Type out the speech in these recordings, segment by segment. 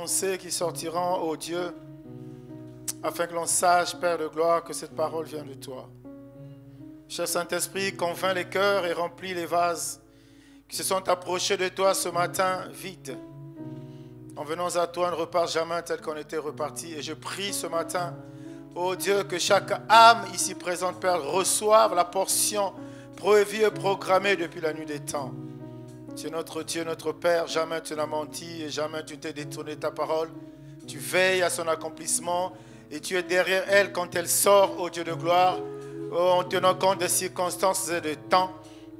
pensées qui sortiront, ô Dieu, afin que l'on sache, Père de gloire, que cette parole vient de toi. Cher Saint-Esprit, convainc les cœurs et remplis les vases qui se sont approchés de toi ce matin vides. En venant à toi, on ne repart jamais tel qu'on était reparti. Et je prie ce matin, ô Dieu, que chaque âme ici présente, Père, reçoive la portion prévue et programmée depuis la nuit des temps. Tu es notre Dieu, notre Père, jamais tu n'as menti et jamais tu t'es détourné de ta parole. Tu veilles à son accomplissement et tu es derrière elle quand elle sort, ô Dieu de gloire, en tenant compte des circonstances et des temps.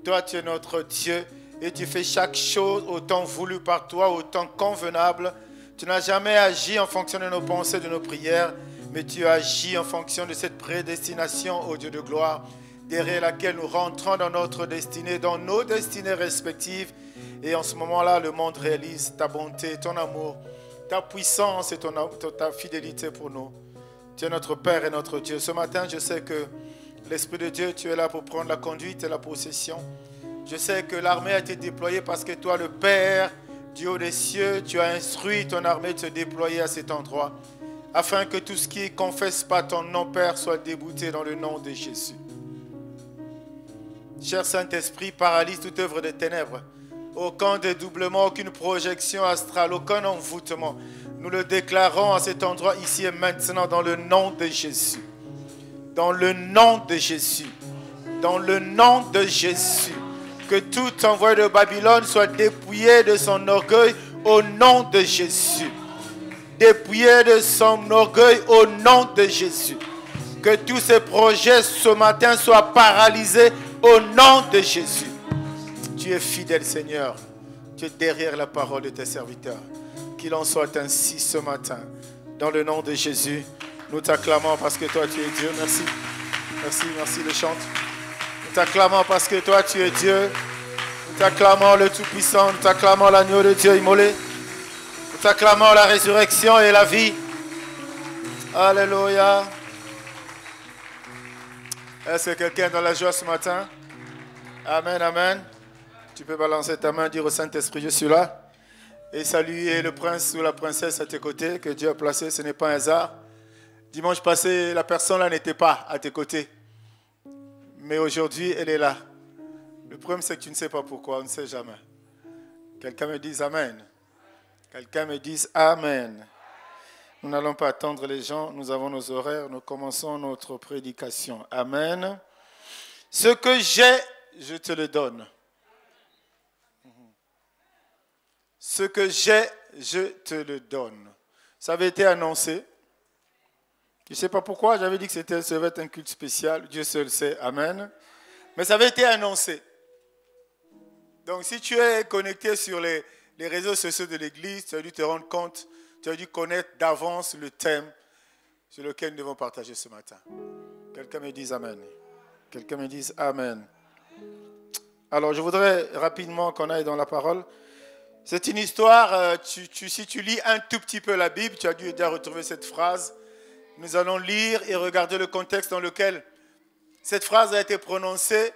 Toi, tu es notre Dieu et tu fais chaque chose au temps voulu par toi, au temps convenable. Tu n'as jamais agi en fonction de nos pensées, de nos prières, mais tu agis en fonction de cette prédestination, ô Dieu de gloire, derrière laquelle nous rentrons dans notre destinée, dans nos destinées respectives. Et en ce moment-là, le monde réalise ta bonté, ton amour, ta puissance et ta fidélité pour nous. Tu es notre Père et notre Dieu. Ce matin, je sais que l'Esprit de Dieu, tu es là pour prendre la conduite et la possession. Je sais que l'armée a été déployée parce que toi, le Père du haut des cieux, tu as instruit ton armée de se déployer à cet endroit, afin que tout ce qui ne confesse pas ton nom, Père, soit débouté dans le nom de Jésus. Cher Saint-Esprit, paralyse toute œuvre des ténèbres. Aucun dédoublement, aucune projection astrale, aucun envoûtement. Nous le déclarons à cet endroit ici et maintenant dans le nom de Jésus. Dans le nom de Jésus. Dans le nom de Jésus. Que tout envoyé de Babylone soit dépouillé de son orgueil au nom de Jésus. Dépouillé de son orgueil au nom de Jésus. Que tous ces projets ce matin soient paralysés au nom de Jésus. Tu es fidèle, Seigneur. Tu es derrière la parole de tes serviteurs. Qu'il en soit ainsi ce matin. Dans le nom de Jésus, nous t'acclamons parce que toi, tu es Dieu. Merci. Merci, merci, le chante. Nous t'acclamons parce que toi, tu es Dieu. Nous t'acclamons le Tout-Puissant. Nous t'acclamons l'agneau de Dieu immolé. Nous t'acclamons la résurrection et la vie. Alléluia. Est-ce que quelqu'un est dans la joie ce matin? Amen, amen. Tu peux balancer ta main, dire au Saint-Esprit, je suis là. Et saluer le prince ou la princesse à tes côtés que Dieu a placé, ce n'est pas un hasard. Dimanche passé, la personne là n'était pas à tes côtés. Mais aujourd'hui, elle est là. Le problème, c'est que tu ne sais pas pourquoi, on ne sait jamais. Quelqu'un me dise Amen. Quelqu'un me dise Amen. Nous n'allons pas attendre les gens, nous avons nos horaires, nous commençons notre prédication. Amen. Ce que j'ai, je te le donne. Ce que j'ai, je te le donne. Ça avait été annoncé. Je ne sais pas pourquoi, j'avais dit que ça va être un culte spécial. Dieu seul sait, amen. Mais ça avait été annoncé. Donc si tu es connecté sur les réseaux sociaux de l'Église, tu as dû te rendre compte, tu as dû connaître d'avance le thème sur lequel nous devons partager ce matin. Quelqu'un me dise amen. Quelqu'un me dise amen. Alors je voudrais rapidement qu'on aille dans la parole. C'est une histoire, si tu lis un tout petit peu la Bible, tu as dû déjà retrouver cette phrase. Nous allons lire et regarder le contexte dans lequel cette phrase a été prononcée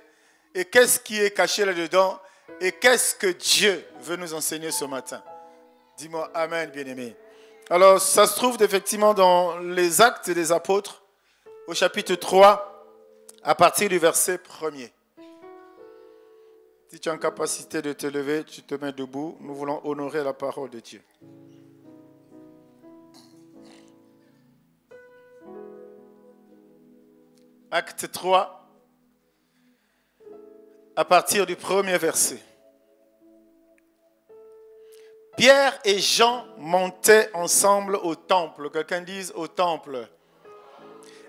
et qu'est-ce qui est caché là-dedans et qu'est-ce que Dieu veut nous enseigner ce matin. Dis-moi amen, bien-aimé. Alors, ça se trouve effectivement dans les Actes des Apôtres, au chapitre 3, à partir du verset 1er. Si tu es en capacité de te lever, tu te mets debout. Nous voulons honorer la parole de Dieu. Acte 3, à partir du premier verset. Pierre et Jean montaient ensemble au temple. Quelqu'un dise au temple.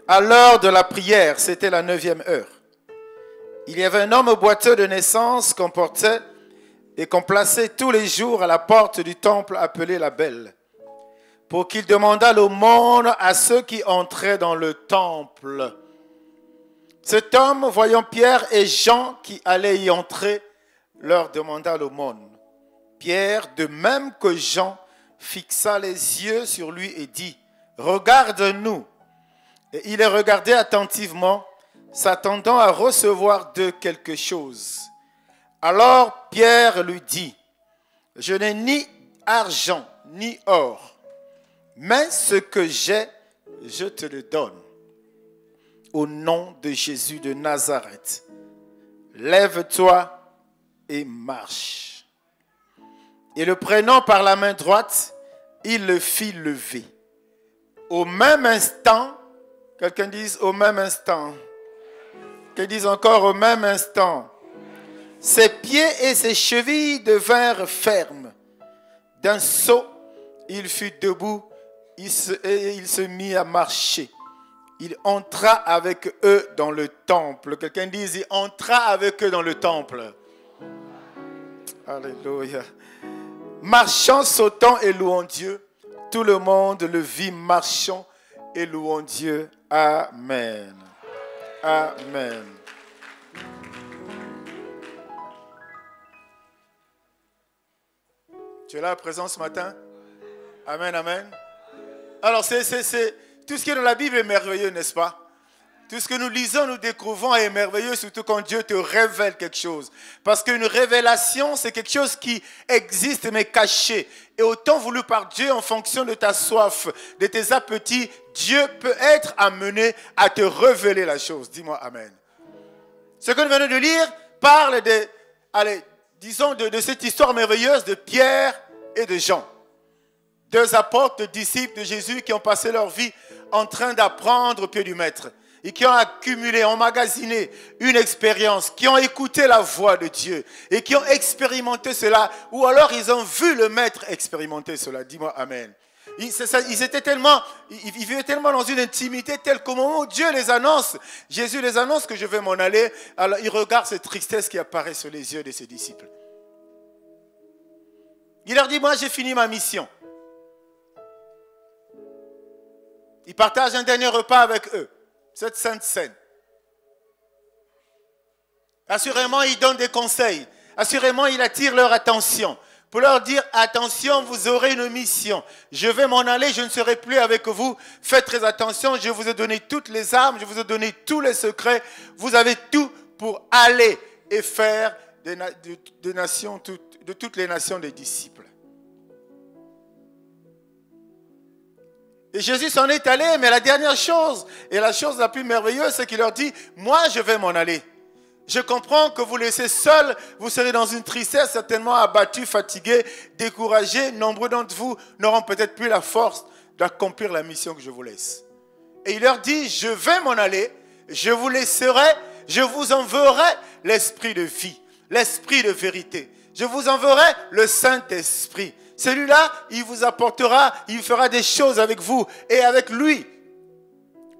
À l'heure de la prière, c'était la 9e heure. Il y avait un homme boiteux de naissance qu'on portait et qu'on plaçait tous les jours à la porte du temple appelé la Belle, pour qu'il demandât l'aumône à ceux qui entraient dans le temple. Cet homme, voyant Pierre et Jean qui allaient y entrer, leur demanda l'aumône. Pierre, de même que Jean, fixa les yeux sur lui et dit « Regarde-nous ». Et il les regardait attentivement, s'attendant à recevoir d'eux quelque chose. Alors Pierre lui dit « Je n'ai ni argent ni or, Mais ce que j'ai, je te le donne. Au nom de Jésus de Nazareth, lève-toi et marche. Et le prenant par la main droite, il le fit lever. Au même instant, quelqu'un dise au même instant. Quelqu'un dise encore au même instant. Ses pieds et ses chevilles devinrent fermes. D'un saut, il fut debout et il se mit à marcher. Il entra avec eux dans le temple. Quelqu'un dise, il entra avec eux dans le temple. Alléluia. Marchant, sautant et louant Dieu. Tout le monde le vit marchant et louant Dieu. Amen. Amen. Tu es là présent ce matin? Amen, amen. Alors, tout ce qui est dans la Bible est merveilleux, n'est-ce pas? Tout ce que nous lisons, nous découvrons est merveilleux, surtout quand Dieu te révèle quelque chose. Parce qu'une révélation, c'est quelque chose qui existe mais caché. Et autant voulu par Dieu, en fonction de ta soif, de tes appétits, Dieu peut être amené à te révéler la chose. Dis-moi Amen. Ce que nous venons de lire parle de cette histoire merveilleuse de Pierre et de Jean. Deux apôtres, disciples de Jésus qui ont passé leur vie en train d'apprendre au pied du Maître. Et qui ont accumulé, emmagasiné une expérience, qui ont écouté la voix de Dieu et qui ont expérimenté cela, ou alors ils ont vu le Maître expérimenter cela. Dis-moi Amen. Ils vivaient tellement dans une intimité telle qu'au moment où Dieu les annonce, Jésus les annonce que je vais m'en aller, alors ils regardent cette tristesse qui apparaît sur les yeux de ses disciples. Il leur dit, moi j'ai fini ma mission. Il partage un dernier repas avec eux. Cette sainte scène. Assurément, il donne des conseils. Assurément, il attire leur attention. Pour leur dire, attention, vous aurez une mission. Je vais m'en aller, je ne serai plus avec vous. Faites très attention, je vous ai donné toutes les armes, je vous ai donné tous les secrets. Vous avez tout pour aller et faire de toutes les nations des disciples. Et Jésus s'en est allé, mais la dernière chose, et la chose la plus merveilleuse, c'est qu'il leur dit, moi je vais m'en aller. Je comprends que vous laissez seuls, vous serez dans une tristesse, certainement abattus, fatigués, découragés. Nombreux d'entre vous n'auront peut-être plus la force d'accomplir la mission que je vous laisse. Et il leur dit, je vais m'en aller, je vous laisserai, je vous enverrai l'esprit de vie, l'esprit de vérité. Je vous enverrai le Saint-Esprit. Celui-là, il vous apportera, il fera des choses avec vous. Et avec lui,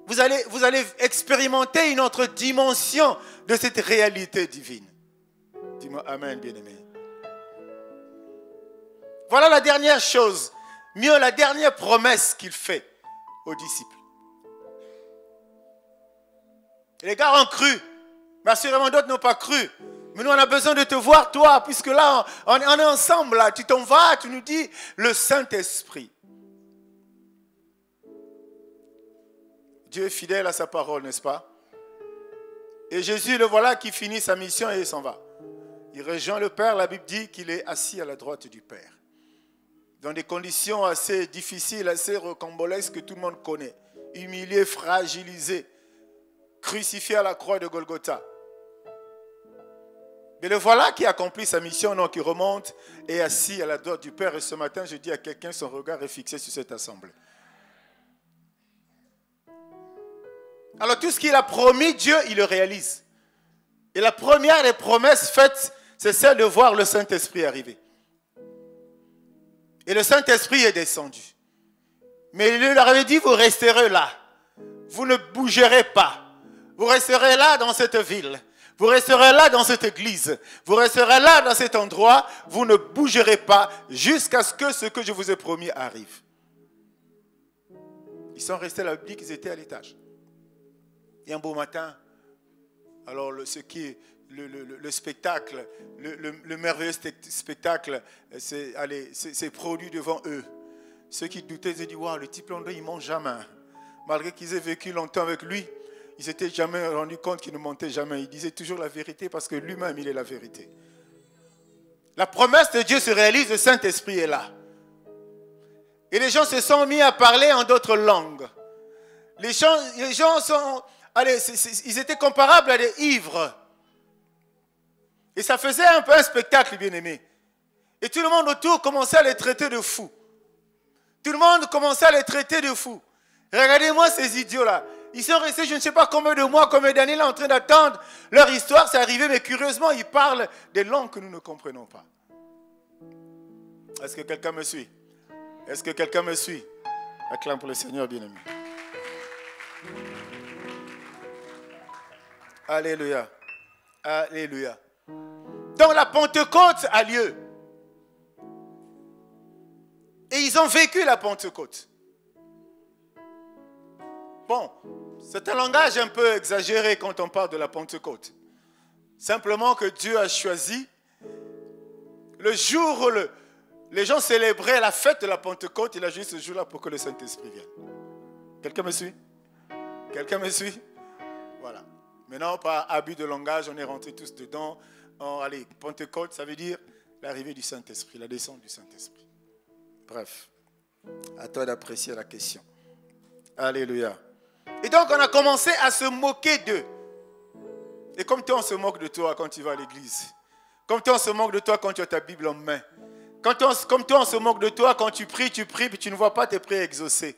vous allez expérimenter une autre dimension de cette réalité divine. Dis-moi Amen, bien-aimé. Voilà la dernière chose, mieux la dernière promesse qu'il fait aux disciples. Et les gars ont cru, mais assurément d'autres n'ont pas cru. Mais nous, on a besoin de te voir, toi, puisque là, on est ensemble, là. Tu t'en vas, tu nous dis le Saint-Esprit. Dieu est fidèle à sa parole, n'est-ce pas? Et Jésus, le voilà qui finit sa mission et il s'en va. Il rejoint le Père, la Bible dit qu'il est assis à la droite du Père. Dans des conditions assez difficiles, assez rocambolesques que tout le monde connaît. Humilié, fragilisé, crucifié à la croix de Golgotha. Mais le voilà qui accomplit sa mission, non, qui remonte et est assis à la droite du Père. Et ce matin, je dis à quelqu'un, son regard est fixé sur cette assemblée. Alors tout ce qu'il a promis, Dieu, il le réalise. Et la première des promesses faites, c'est celle de voir le Saint-Esprit arriver. Et le Saint-Esprit est descendu. Mais il leur avait dit, vous resterez là. Vous ne bougerez pas. Vous resterez là dans cette ville. Vous resterez là dans cette église. Vous resterez là dans cet endroit. Vous ne bougerez pas jusqu'à ce que je vous ai promis arrive. Ils sont restés là, ils étaient à l'étage. Et un beau matin, alors le spectacle, le merveilleux spectacle s'est produit devant eux. Ceux qui doutaient, ils ont dit, waouh, le type là, il ne ment jamais. Malgré qu'ils aient vécu longtemps avec lui, ils ne s'étaient jamais rendu compte qu'il ne mentait jamais. Il disait toujours la vérité parce que lui-même, il est la vérité. La promesse de Dieu se réalise, le Saint-Esprit est là. Et les gens se sont mis à parler en d'autres langues. Les gens sont... Allez, ils étaient comparables à des ivres. Et ça faisait un peu un spectacle, bien-aimé. Et tout le monde autour commençait à les traiter de fous. Tout le monde commençait à les traiter de fous. Regardez-moi ces idiots-là. Ils sont restés, je ne sais pas combien de mois, combien d'années là, en train d'attendre. Leur histoire, c'est arrivé, mais curieusement, ils parlent des langues que nous ne comprenons pas. Est-ce que quelqu'un me suit? Est-ce que quelqu'un me suit? Acclame pour le Seigneur, bien-aimé. Alléluia. Alléluia. Donc la Pentecôte a lieu. Et ils ont vécu la Pentecôte. Bon, c'est un langage un peu exagéré quand on parle de la Pentecôte. Simplement que Dieu a choisi le jour où les gens célébraient la fête de la Pentecôte, il a choisi ce jour-là pour que le Saint-Esprit vienne. Quelqu'un me suit? Quelqu'un me suit? Voilà. Maintenant, par abus de langage, on est rentrés tous dedans. Allez, Pentecôte, ça veut dire l'arrivée du Saint-Esprit, la descente du Saint-Esprit. Bref, à toi d'apprécier la question. Alléluia. Et donc, on a commencé à se moquer d'eux. Et comme toi, on se moque de toi quand tu vas à l'église. Comme toi, on se moque de toi quand tu as ta Bible en main. Comme toi, on se moque de toi quand tu pries, puis tu ne vois pas tes prières exaucées.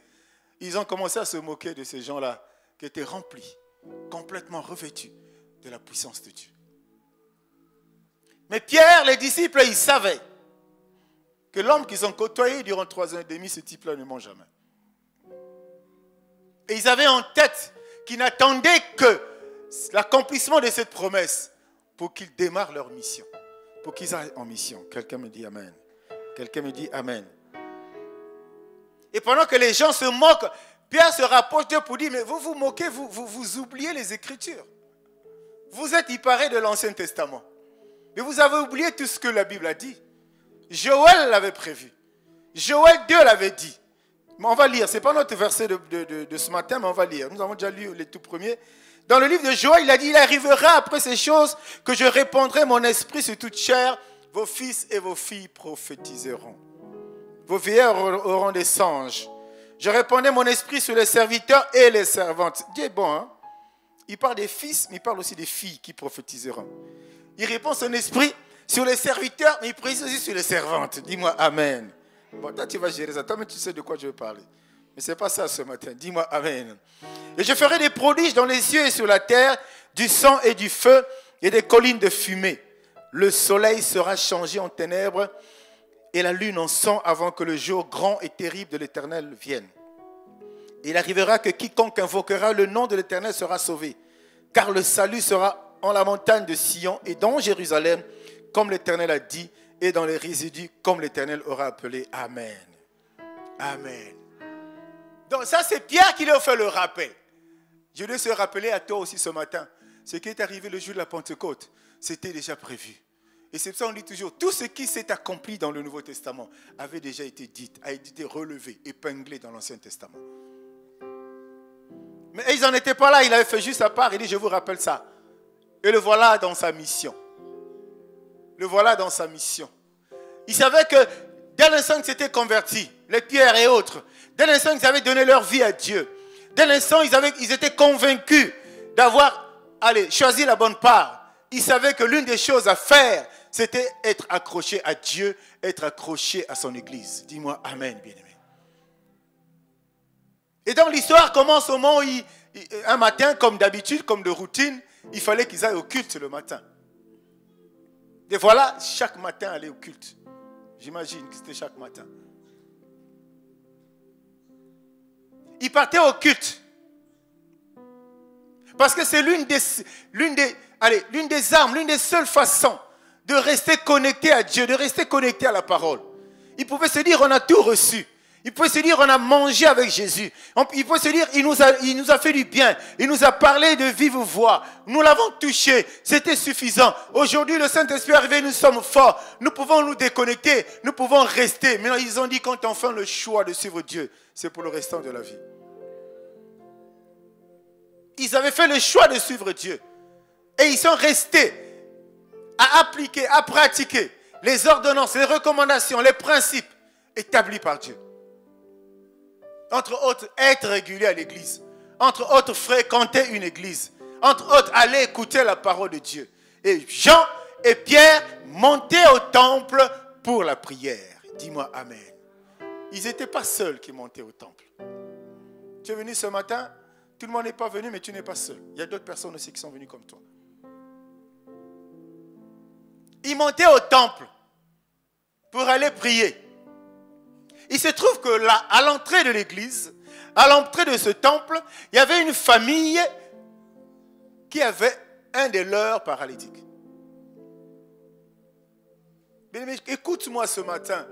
Ils ont commencé à se moquer de ces gens-là qui étaient remplis, complètement revêtus de la puissance de Dieu. Mais Pierre, les disciples, ils savaient que l'homme qu'ils ont côtoyé durant 3 ans et demi, ce type-là ne ment jamais. Et ils avaient en tête qu'ils n'attendaient que l'accomplissement de cette promesse pour qu'ils démarrent leur mission. Pour qu'ils aillent en mission. Quelqu'un me dit Amen. Quelqu'un me dit Amen. Et pendant que les gens se moquent, Pierre se rapproche d'eux pour dire, mais vous vous moquez, vous oubliez les Écritures. Vous êtes hyparés de l'Ancien Testament. Mais vous avez oublié tout ce que la Bible a dit. Joël l'avait prévu. Joël 2 l'avait dit. Mais on va lire, ce n'est pas notre verset de ce matin, mais on va lire. Nous avons déjà lu les tout premiers. Dans le livre de Joël, il a dit, il arrivera après ces choses que je répandrai mon esprit sur toute chair. Vos fils et vos filles prophétiseront. Vos vieillards auront des songes. Je répandrai mon esprit sur les serviteurs et les servantes. Dieu est bon, hein? Il parle des fils, mais il parle aussi des filles qui prophétiseront. Il répand son esprit sur les serviteurs, mais il précise aussi sur les servantes. Dis-moi Amen. Bon, toi, tu vas gérer ça. Toi, mais tu sais de quoi je veux parler. Mais ce n'est pas ça ce matin. Dis-moi Amen. Et je ferai des prodiges dans les cieux et sur la terre, du sang et du feu et des collines de fumée. Le soleil sera changé en ténèbres et la lune en sang avant que le jour grand et terrible de l'Éternel vienne. Il arrivera que quiconque invoquera le nom de l'Éternel sera sauvé. Car le salut sera en la montagne de Sion et dans Jérusalem, comme l'Éternel a dit, et dans les résidus, comme l'Éternel aura appelé. Amen. Amen. Donc ça, c'est Pierre qui leur fait le rappel. Je dois se rappeler à toi aussi ce matin. Ce qui est arrivé le jour de la Pentecôte, c'était déjà prévu. Et c'est pour ça qu'on dit toujours, tout ce qui s'est accompli dans le Nouveau Testament avait déjà été dit, a été relevé, épinglé dans l'Ancien Testament. Mais ils n'en étaient pas là, il avait fait juste sa part, il dit, je vous rappelle ça. Et le voilà dans sa mission. Le voilà dans sa mission. Il savait que dès l'instant qu'ils s'étaient convertis, les Pierre et autres, dès l'instant qu'ils avaient donné leur vie à Dieu, dès l'instant ils étaient convaincus d'avoir choisi la bonne part, ils savaient que l'une des choses à faire, c'était être accroché à Dieu, être accroché à son Église. Dis-moi Amen, bien-aimé. Et donc l'histoire commence au moment où un matin, comme d'habitude, comme de routine, il fallait qu'ils aillent au culte le matin. Et voilà, chaque matin, aller au culte. J'imagine que c'était chaque matin. Ils partaient au culte. Parce que c'est l'une des armes, l'une des seules façons de rester connecté à Dieu, de rester connecté à la parole. Ils pouvaient se dire, on a tout reçu. Ils pouvaient se dire, on a mangé avec Jésus. Ils pouvaient se dire, il nous a fait du bien. Il nous a parlé de vive voix. Nous l'avons touché. C'était suffisant. Aujourd'hui, le Saint-Esprit est arrivé, nous sommes forts. Nous pouvons nous déconnecter. Nous pouvons rester. Maintenant, ils ont dit, quand on fait le choix de suivre Dieu, c'est pour le restant de la vie. Ils avaient fait le choix de suivre Dieu. Et ils sont restés à appliquer, à pratiquer les ordonnances, les recommandations, les principes établis par Dieu. Entre autres, être régulier à l'église. Entre autres, fréquenter une église. Entre autres, aller écouter la parole de Dieu. Et Jean et Pierre montaient au temple pour la prière. Dis-moi amen. Ils n'étaient pas seuls qui montaient au temple. Tu es venu ce matin, tout le monde n'est pas venu, mais tu n'es pas seul. Il y a d'autres personnes aussi qui sont venues comme toi. Ils montaient au temple pour aller prier. Il se trouve que là, à l'entrée de l'église, à l'entrée de ce temple, il y avait une famille qui avait un de leurs paralytiques. Bien-aimé, écoute-moi ce matin.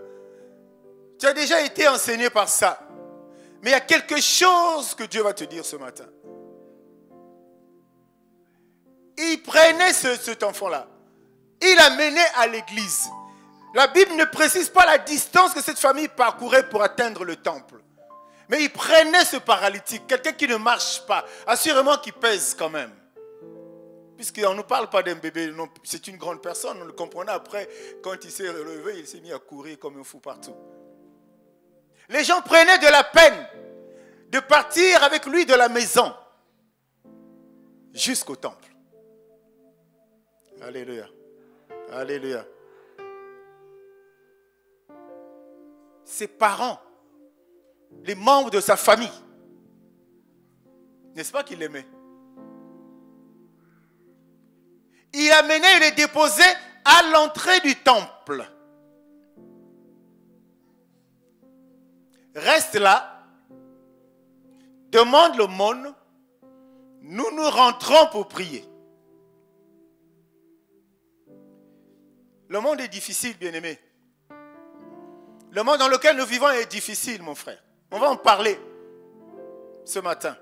Tu as déjà été enseigné par ça. Mais il y a quelque chose que Dieu va te dire ce matin. Il prenait cet enfant-là. Il l'amenait à l'église. La Bible ne précise pas la distance que cette famille parcourait pour atteindre le temple. Mais il prenait ce paralytique, quelqu'un qui ne marche pas, assurément qui pèse quand même. Puisqu'on ne parle pas d'un bébé, c'est une grande personne, on le comprenait après, quand il s'est relevé, il s'est mis à courir comme un fou partout. Les gens prenaient de la peine de partir avec lui de la maison jusqu'au temple. Alléluia. Alléluia. Ses parents, les membres de sa famille, n'est-ce pas qu'il l'aimait? Il amenait et les déposait à l'entrée du temple. Reste là, demande l'aumône, nous rentrons pour prier. Le monde est difficile, bien-aimé. Le monde dans lequel nous vivons est difficile, mon frère. On va en parler ce matin.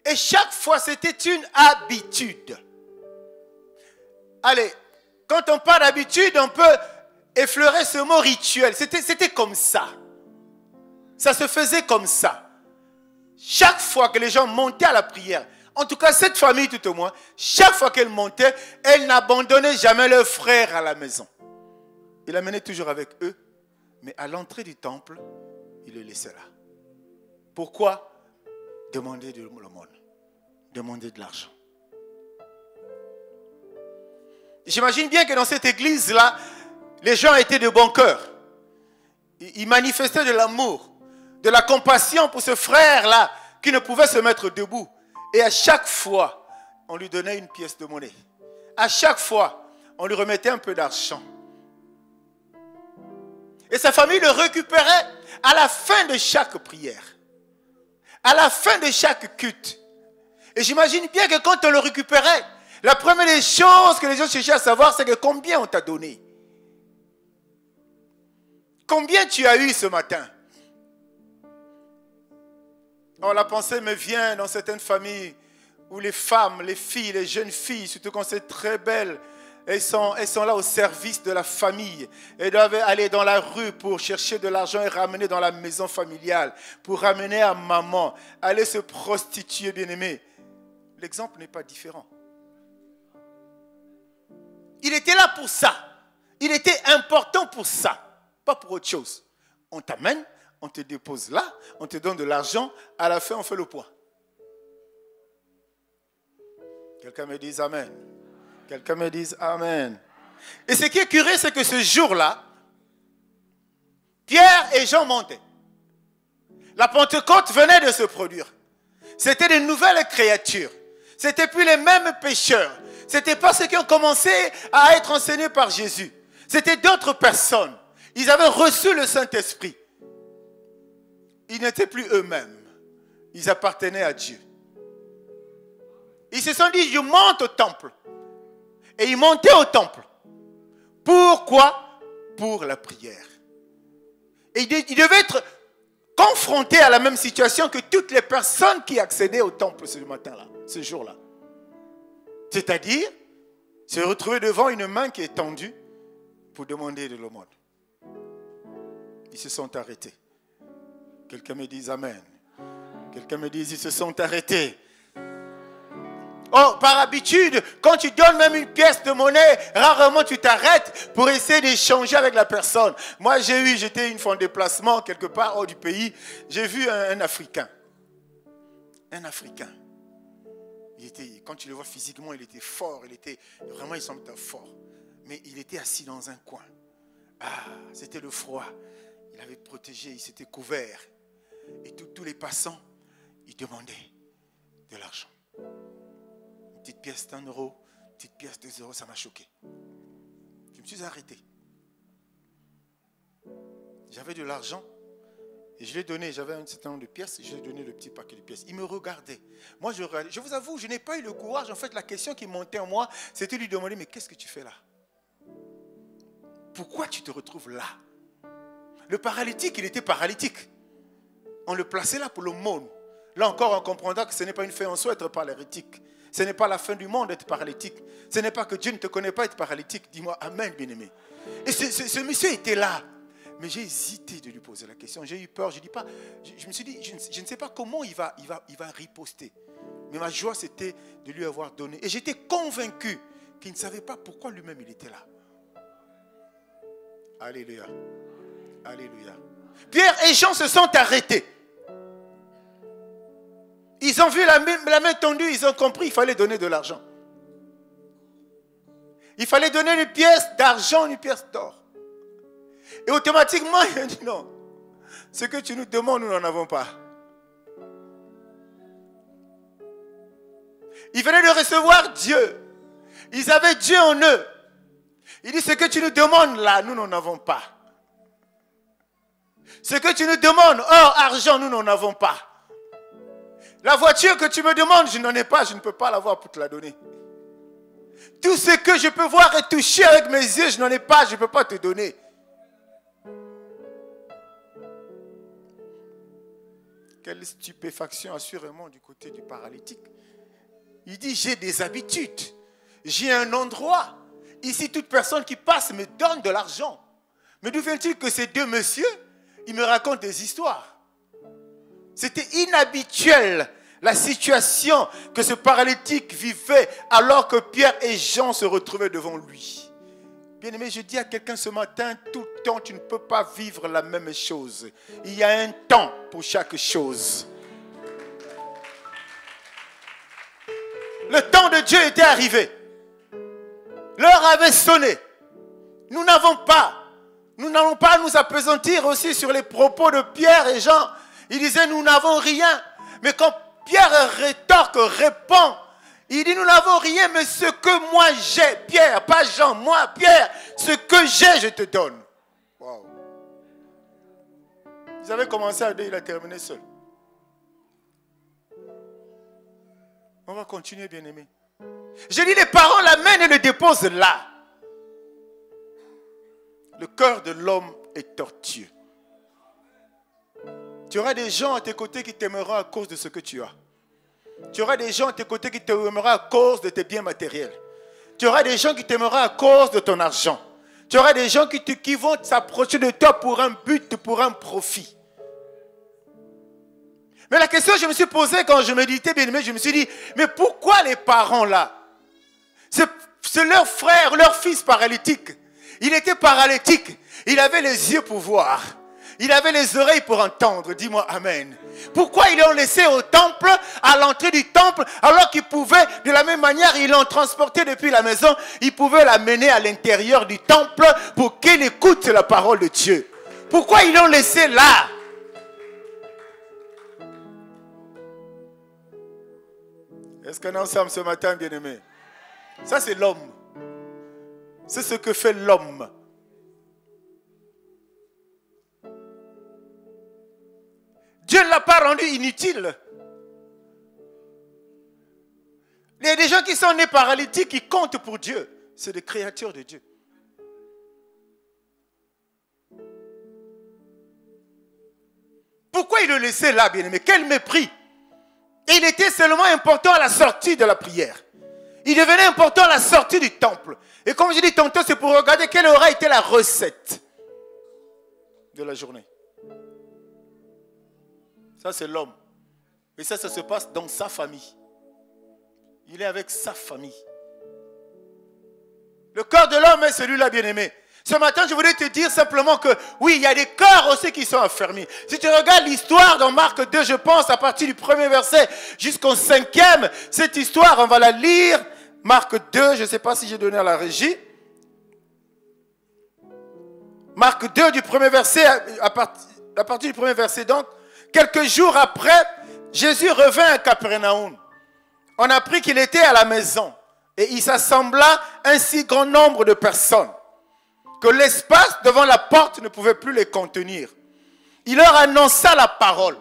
Et chaque fois, c'était une habitude. Allez, quand on parle d'habitude, on peut effleurer ce mot rituel. C'était comme ça. Ça se faisait comme ça. Chaque fois que les gens montaient à la prière, en tout cas cette famille tout au moins, chaque fois qu'elle montait, elle n'abandonnait jamais leur frère à la maison. Il l'amenait toujours avec eux, mais à l'entrée du temple, il le laissait là. Pourquoi? Demander de l'aumône, demander de l'argent. J'imagine bien que dans cette église-là, les gens étaient de bon cœur. Ils manifestaient de l'amour, de la compassion pour ce frère-là qui ne pouvait se mettre debout. Et à chaque fois, on lui donnait une pièce de monnaie. À chaque fois, on lui remettait un peu d'argent. Et sa famille le récupérait à la fin de chaque prière. À la fin de chaque culte. Et j'imagine bien que quand on le récupérait, la première des choses que les gens cherchaient à savoir, c'est que combien on t'a donné. Combien tu as eu ce matin? Oh, la pensée me vient dans certaines familles où les femmes, les filles, les jeunes filles, surtout quand c'est très belle, elles sont là au service de la famille. Elles doivent aller dans la rue pour chercher de l'argent et ramener dans la maison familiale, pour ramener à maman, aller se prostituer, bien-aimé. L'exemple n'est pas différent. Il était là pour ça. Il était important pour ça, pas pour autre chose. On t'amène, on te dépose là, on te donne de l'argent, à la fin on fait le poids. Quelqu'un me dise amen. Quelqu'un me dise amen. Et ce qui est curieux, c'est que ce jour-là, Pierre et Jean montaient. La Pentecôte venait de se produire. C'était de nouvelles créatures. C'était plus les mêmes pécheurs. C'était pas ceux qui ont commencé à être enseignés par Jésus. C'était d'autres personnes. Ils avaient reçu le Saint-Esprit. Ils n'étaient plus eux-mêmes. Ils appartenaient à Dieu. Ils se sont dit, je monte au temple. Et ils montaient au temple. Pourquoi? Pour la prière. Et ils devaient être confrontés à la même situation que toutes les personnes qui accédaient au temple ce matin-là, ce jour-là. C'est-à-dire, se retrouver devant une main qui est tendue pour demander de l'aumône. Ils se sont arrêtés. Quelqu'un me dise amen. Quelqu'un me dise, ils se sont arrêtés. Oh, par habitude, quand tu donnes même une pièce de monnaie, rarement tu t'arrêtes pour essayer d'échanger avec la personne. Moi, j'étais une fois en déplacement quelque part hors du pays, j'ai vu un Africain. Un Africain. Quand tu le vois physiquement, il était fort, il semblait fort. Mais il était assis dans un coin. Ah, c'était le froid. Il avait protégé, il s'était couvert. Et tous les passants, ils demandaient de l'argent. Une petite pièce d'1 euro, une petite pièce de 2 euros, ça m'a choqué. Je me suis arrêté. J'avais de l'argent et je l'ai donné. J'avais un certain nombre de pièces, je lui ai donné le petit paquet de pièces. Il me regardait. Moi, je vous avoue, je n'ai pas eu le courage. En fait, la question qui montait en moi, c'était de lui demander, mais qu'est-ce que tu fais là? Pourquoi tu te retrouves là? Le paralytique, il était paralytique. On le plaçait là pour le monde. Là encore, on comprendra que ce n'est pas une fin en soi être paralytique. Ce n'est pas la fin du monde d'être paralytique. Ce n'est pas que Dieu ne te connaît pas être paralytique. Dis-moi Amen, bien-aimé. Et ce monsieur était là. Mais j'ai hésité de lui poser la question. J'ai eu peur. Je me suis dit, je ne sais pas comment il va riposter. Mais ma joie, c'était de lui avoir donné. Et j'étais convaincu qu'il ne savait pas pourquoi lui-même il était là. Alléluia. Alléluia. Pierre et Jean se sont arrêtés. Ils ont vu la main tendue, ils ont compris, il fallait donner de l'argent. Il fallait donner une pièce d'argent, une pièce d'or. Et automatiquement, il a dit non. Ce que tu nous demandes, nous n'en avons pas. Ils venaient de recevoir Dieu. Ils avaient Dieu en eux. Il dit, ce que tu nous demandes là, nous n'en avons pas. Ce que tu nous demandes, or, argent, nous n'en avons pas. La voiture que tu me demandes, je n'en ai pas, je ne peux pas l'avoir pour te la donner. Tout ce que je peux voir et toucher avec mes yeux, je n'en ai pas, je ne peux pas te donner. Quelle stupéfaction assurément du côté du paralytique. Il dit, j'ai des habitudes, j'ai un endroit. Ici, toute personne qui passe me donne de l'argent. Mais d'où vient-il que ces deux messieurs, ils me racontent des histoires? C'était inhabituel la situation que ce paralytique vivait alors que Pierre et Jean se retrouvaient devant lui. Bien-aimé, je dis à quelqu'un ce matin, tout le temps, tu ne peux pas vivre la même chose. Il y a un temps pour chaque chose. Le temps de Dieu était arrivé. L'heure avait sonné. Nous n'allons pas nous appesantir aussi sur les propos de Pierre et Jean. Il disait, nous n'avons rien. Mais quand Pierre répond, il dit, nous n'avons rien, mais ce que moi j'ai, Pierre, pas Jean, moi, Pierre, ce que j'ai, je te donne. Wow. Ils avaient commencé à dire, il a terminé seul. On va continuer, bien-aimé. Je dis, les parents l'amènent et le déposent là. Le cœur de l'homme est tortueux. Tu auras des gens à tes côtés qui t'aimeront à cause de ce que tu as. Tu auras des gens à tes côtés qui t'aimeront à cause de tes biens matériels. Tu auras des gens qui t'aimeront à cause de ton argent. Tu auras des gens qui vont s'approcher de toi pour un but, pour un profit. Mais la question que je me suis posée quand je méditais, bien aimé, je me suis dit, mais pourquoi les parents là? C'est leur frère, leur fils paralytique. Il était paralytique. Il avait les yeux pour voir. Il avait les oreilles pour entendre. Dis-moi Amen. Pourquoi ils l'ont laissé au temple, à l'entrée du temple, alors qu'ils pouvaient, de la même manière, ils l'ont transporté depuis la maison, ils pouvaient l'amener à l'intérieur du temple pour qu'il écoute la parole de Dieu. Pourquoi ils l'ont laissé là? Est-ce qu'on est ensemble ce matin, bien-aimé? Ça, c'est l'homme. C'est ce que fait l'homme. Dieu ne l'a pas rendu inutile. Il y a des gens qui sont nés paralytiques, qui comptent pour Dieu. C'est des créatures de Dieu. Pourquoi il le laissait là, bien-aimé? Quel mépris! Et il était seulement important à la sortie de la prière. Il devenait important à la sortie du temple. Et comme je dis tantôt, c'est pour regarder quelle aura été la recette de la journée. Ça, c'est l'homme. Et ça se passe dans sa famille. Il est avec sa famille. Le cœur de l'homme est celui-là, bien-aimé. Ce matin, je voudrais te dire simplement que, oui, il y a des cœurs aussi qui sont affermis. Si tu regardes l'histoire dans Marc 2, je pense, à partir du 1er verset jusqu'au 5e, cette histoire, on va la lire. Marc 2, je ne sais pas si j'ai donné à la régie. Marc 2, du 1er verset, à partir du 1er verset, donc, quelques jours après, Jésus revint à Capernaum. On a appris qu'il était à la maison et il s'assembla un si grand nombre de personnes que l'espace devant la porte ne pouvait plus les contenir. Il leur annonça la parole.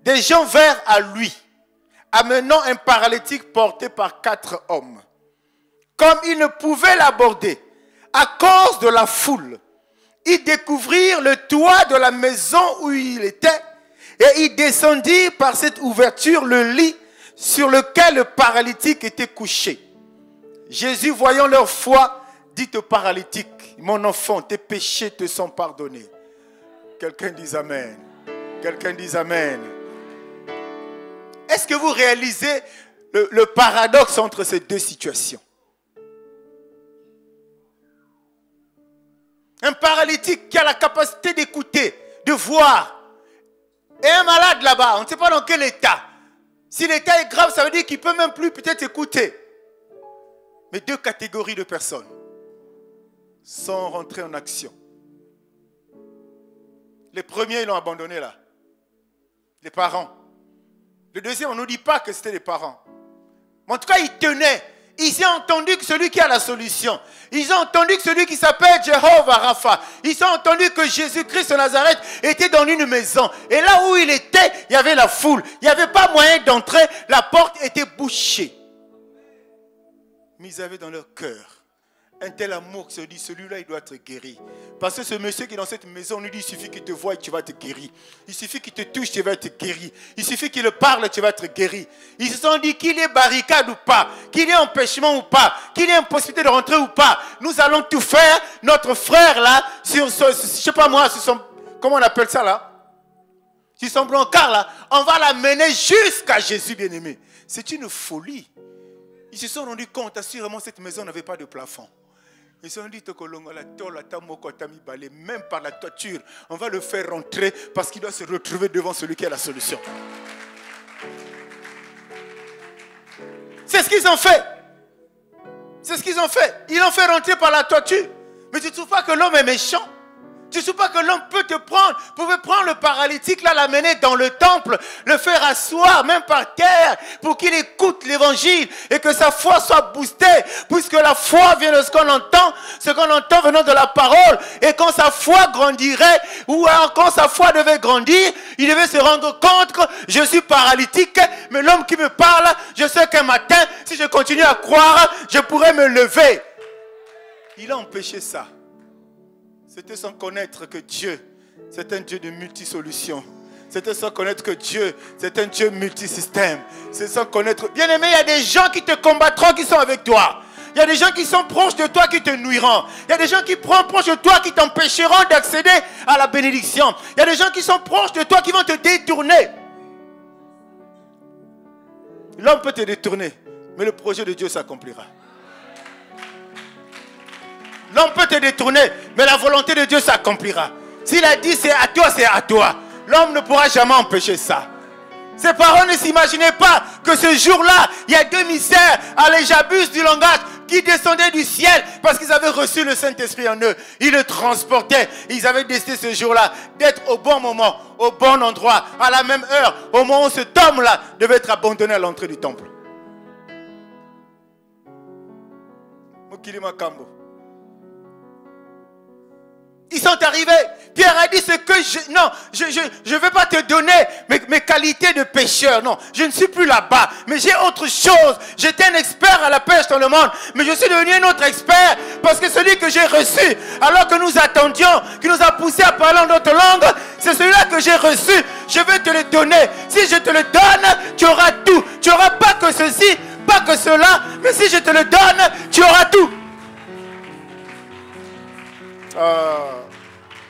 Des gens vinrent à lui, amenant un paralytique porté par 4 hommes. Comme ils ne pouvaient l'aborder à cause de la foule, ils découvrirent le toit de la maison où il était et ils descendirent par cette ouverture le lit sur lequel le paralytique était couché. Jésus, voyant leur foi, dit au paralytique, mon enfant, tes péchés te sont pardonnés. Quelqu'un dit amen. Quelqu'un dit amen. Est-ce que vous réalisez le paradoxe entre ces deux situations? Un paralytique qui a la capacité d'écouter, de voir, et un malade là-bas, on ne sait pas dans quel état. Si l'état est grave, ça veut dire qu'il ne peut même plus peut-être écouter. Mais deux catégories de personnes sont rentrées en action. Les premiers, ils l'ont abandonné là. Les parents. Le deuxième, on ne nous dit pas que c'était les parents. Mais en tout cas, ils tenaient. Ils ont entendu que celui qui a la solution. Ils ont entendu que celui qui s'appelle Jéhovah Rapha. Ils ont entendu que Jésus-Christ de Nazareth était dans une maison. Et là où il était, il y avait la foule. Il n'y avait pas moyen d'entrer. La porte était bouchée. Mais ils avaient dans leur cœur un tel amour qui se dit, celui-là, il doit être guéri. Parce que ce monsieur qui est dans cette maison, on lui dit, il suffit qu'il te voie et tu vas être guéri. Il suffit qu'il te touche, tu vas être guéri. Il suffit qu'il parle, tu vas être guéri. Ils se sont dit, qu'il y ait barricade ou pas, qu'il y ait empêchement ou pas, qu'il y ait impossibilité de rentrer ou pas, nous allons tout faire. Notre frère là, sur je sais pas moi, sur son, comment on appelle ça là, sur son brancard là, on va l'amener jusqu'à Jésus bien-aimé. C'est une folie. Ils se sont rendus compte, assurément, cette maison n'avait pas de plafond. Ils se sont dit, même par la toiture, on va le faire rentrer parce qu'il doit se retrouver devant celui qui a la solution. C'est ce qu'ils ont fait. C'est ce qu'ils ont fait. Ils l'ont fait rentrer par la toiture. Mais tu ne trouves pas que l'homme est méchant? Tu ne trouves pas que l'homme peut te prendre, pouvait prendre le paralytique, là, l'amener dans le temple, le faire asseoir, même par terre, pour qu'il écoute l'évangile et que sa foi soit boostée, puisque la foi vient de ce qu'on entend venant de la parole. Et quand sa foi grandirait, ou alors quand sa foi devait grandir, il devait se rendre compte que je suis paralytique, mais l'homme qui me parle, je sais qu'un matin, si je continue à croire, je pourrais me lever. Il a empêché ça. C'était sans connaître que Dieu, c'est un Dieu de multisolutions. C'était sans connaître que Dieu, c'est un Dieu multisystème. C'est sans connaître... Bien-aimé, il y a des gens qui te combattront, qui sont avec toi. Il y a des gens qui sont proches de toi, qui te nuiront. Il y a des gens qui sont proches de toi, qui t'empêcheront d'accéder à la bénédiction. Il y a des gens qui sont proches de toi, qui vont te détourner. L'homme peut te détourner, mais le projet de Dieu s'accomplira. L'homme peut te détourner, mais la volonté de Dieu s'accomplira. S'il a dit c'est à toi, c'est à toi. L'homme ne pourra jamais empêcher ça. Ses parents ne s'imaginaient pas que ce jour-là, il y a deux mystères, allez, j'abuse du langage, qui descendaient du ciel parce qu'ils avaient reçu le Saint-Esprit en eux. Ils le transportaient. Ils avaient décidé ce jour-là d'être au bon moment, au bon endroit, à la même heure, au moment où cet homme-là devait être abandonné à l'entrée du temple. Mukilima Kambo. Ils sont arrivés. Pierre a dit ce que je ne vais pas te donner mes qualités de pêcheur. Non, je ne suis plus là-bas. Mais j'ai autre chose. J'étais un expert à la pêche dans le monde. Mais je suis devenu un autre expert. Parce que celui que j'ai reçu, alors que nous attendions, qui nous a poussé à parler en notre langue, c'est celui-là que j'ai reçu. Je vais te le donner. Si je te le donne, tu auras tout. Tu n'auras pas que ceci, pas que cela. Mais si je te le donne, tu auras tout.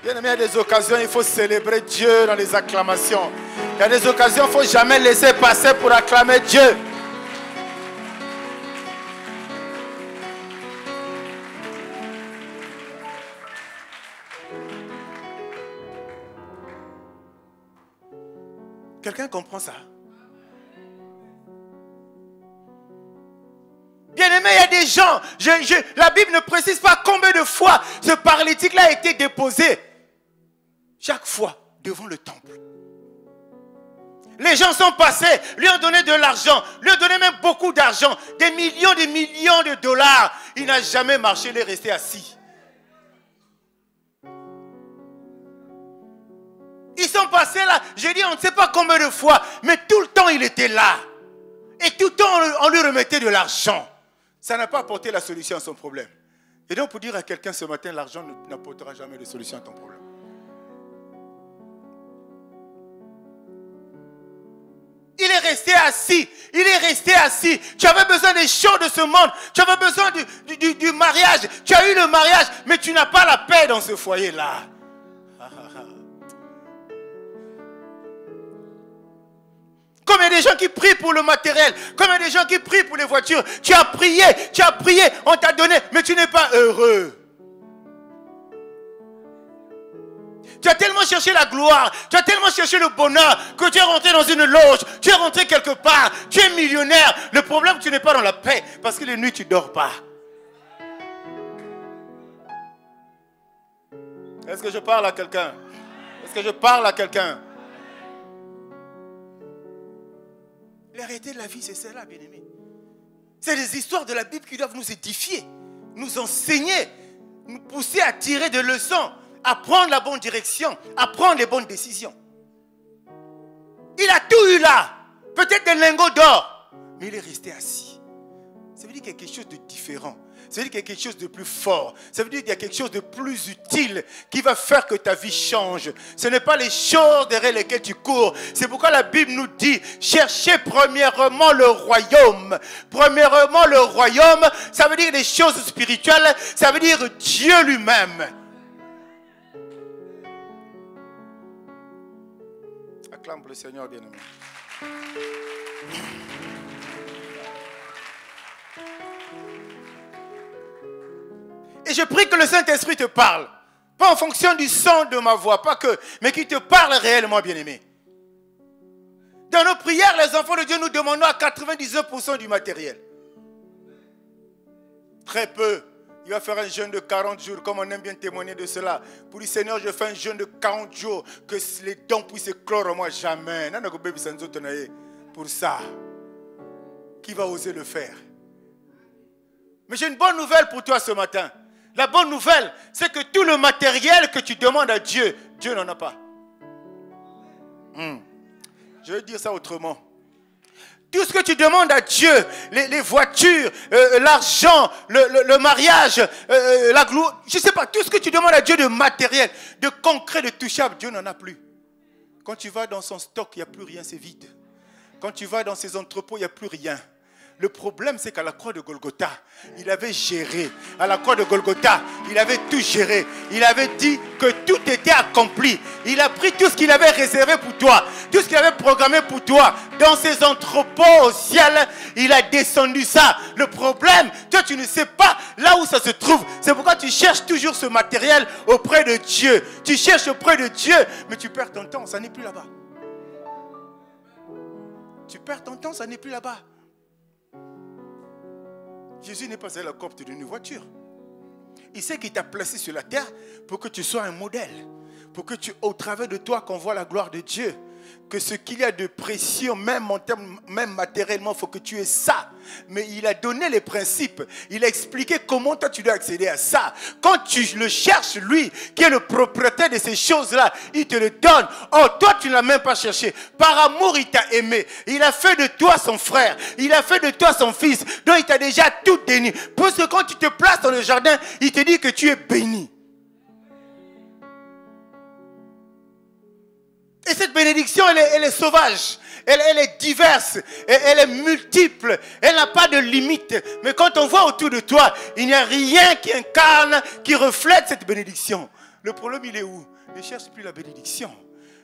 Bien aimé, il y a des occasions, il faut célébrer Dieu dans les acclamations. Il y a des occasions, il ne faut jamais laisser passer pour acclamer Dieu. Quelqu'un comprend ça? Bien-aimé, il y a des gens, la Bible ne précise pas combien de fois ce paralytique-là a été déposé. Chaque fois devant le temple. Les gens sont passés, lui ont donné de l'argent, lui ont donné même beaucoup d'argent, des millions de dollars. Il n'a jamais marché, il est resté assis. Ils sont passés là, je dis on ne sait pas combien de fois, mais tout le temps il était là. Et tout le temps on lui remettait de l'argent. Ça n'a pas apporté la solution à son problème. Et donc pour dire à quelqu'un ce matin, l'argent n'apportera jamais de solution à ton problème. Il est resté assis. Il est resté assis. Tu avais besoin des choses de ce monde. Tu avais besoin du mariage. Tu as eu le mariage, mais tu n'as pas la paix dans ce foyer-là. Comme il y a des gens qui prient pour le matériel, comme il y a des gens qui prient pour les voitures. Tu as prié, on t'a donné, mais tu n'es pas heureux. Tu as tellement cherché la gloire, tu as tellement cherché le bonheur que tu es rentré dans une loge, tu es rentré quelque part, tu es millionnaire. Le problème, tu n'es pas dans la paix parce que les nuits, tu ne dors pas. Est-ce que je parle à quelqu'un? Est-ce que je parle à quelqu'un? La réalité de la vie, c'est celle-là, bien-aimé. C'est les histoires de la Bible qui doivent nous édifier, nous enseigner, nous pousser à tirer des leçons, à prendre la bonne direction, à prendre les bonnes décisions. Il a tout eu là, peut-être des lingots d'or, mais il est resté assis. Ça veut dire qu'il y a quelque chose de différent. Ça veut dire qu'il y a quelque chose de plus fort. Ça veut dire qu'il y a quelque chose de plus utile qui va faire que ta vie change. Ce n'est pas les choses derrière lesquelles tu cours. C'est pourquoi la Bible nous dit, cherchez premièrement le royaume. Premièrement le royaume, ça veut dire les choses spirituelles, ça veut dire Dieu lui-même. Acclame le Seigneur, bien-aimé. Et je prie que le Saint-Esprit te parle. Pas en fonction du son de ma voix, pas que, mais qu'il te parle réellement, bien-aimé. Dans nos prières, les enfants de Dieu, nous demandons à 99% du matériel. Très peu. Il va faire un jeûne de 40 jours, comme on aime bien témoigner de cela. Pour dire, Seigneur, je fais un jeûne de 40 jours, que les dons puissent éclore en moi. Jamais. Pour ça, qui va oser le faire? Mais j'ai une bonne nouvelle pour toi ce matin. La bonne nouvelle, c'est que tout le matériel que tu demandes à Dieu, Dieu n'en a pas. Je vais dire ça autrement. Tout ce que tu demandes à Dieu, les voitures, l'argent, le mariage, la gloire, je ne sais pas, tout ce que tu demandes à Dieu de matériel, de concret, de touchable, Dieu n'en a plus. Quand tu vas dans son stock, il n'y a plus rien, c'est vide. Quand tu vas dans ses entrepôts, il n'y a plus rien. Le problème, c'est qu'à la croix de Golgotha, il avait géré. À la croix de Golgotha, il avait tout géré. Il avait dit que tout était accompli. Il a pris tout ce qu'il avait réservé pour toi, tout ce qu'il avait programmé pour toi. Dans ses entrepôts au ciel, il a descendu ça. Le problème, toi, tu ne sais pas là où ça se trouve. C'est pourquoi tu cherches toujours ce matériel auprès de Dieu. Tu cherches auprès de Dieu, mais tu perds ton temps, ça n'est plus là-bas. Tu perds ton temps, ça n'est plus là-bas. Jésus n'est pas allé à la copte d'une voiture. Il sait qu'il t'a placé sur la terre pour que tu sois un modèle. Pour que au travers de toi, qu'on voit la gloire de Dieu. Que ce qu'il y a de précieux, même en termes, même matériellement, il faut que tu aies ça. Mais il a donné les principes. Il a expliqué comment toi tu dois accéder à ça. Quand tu le cherches, lui, qui est le propriétaire de ces choses-là, il te le donne. Oh, toi tu ne l'as même pas cherché. Par amour, il t'a aimé. Il a fait de toi son frère. Il a fait de toi son fils. Donc il t'a déjà tout donné. Parce que quand tu te places dans le jardin, il te dit que tu es béni. Et cette bénédiction, elle est sauvage, elle est diverse, elle est multiple, elle n'a pas de limite. Mais quand on voit autour de toi, il n'y a rien qui incarne, qui reflète cette bénédiction. Le problème, il est où? Ne cherche plus la bénédiction.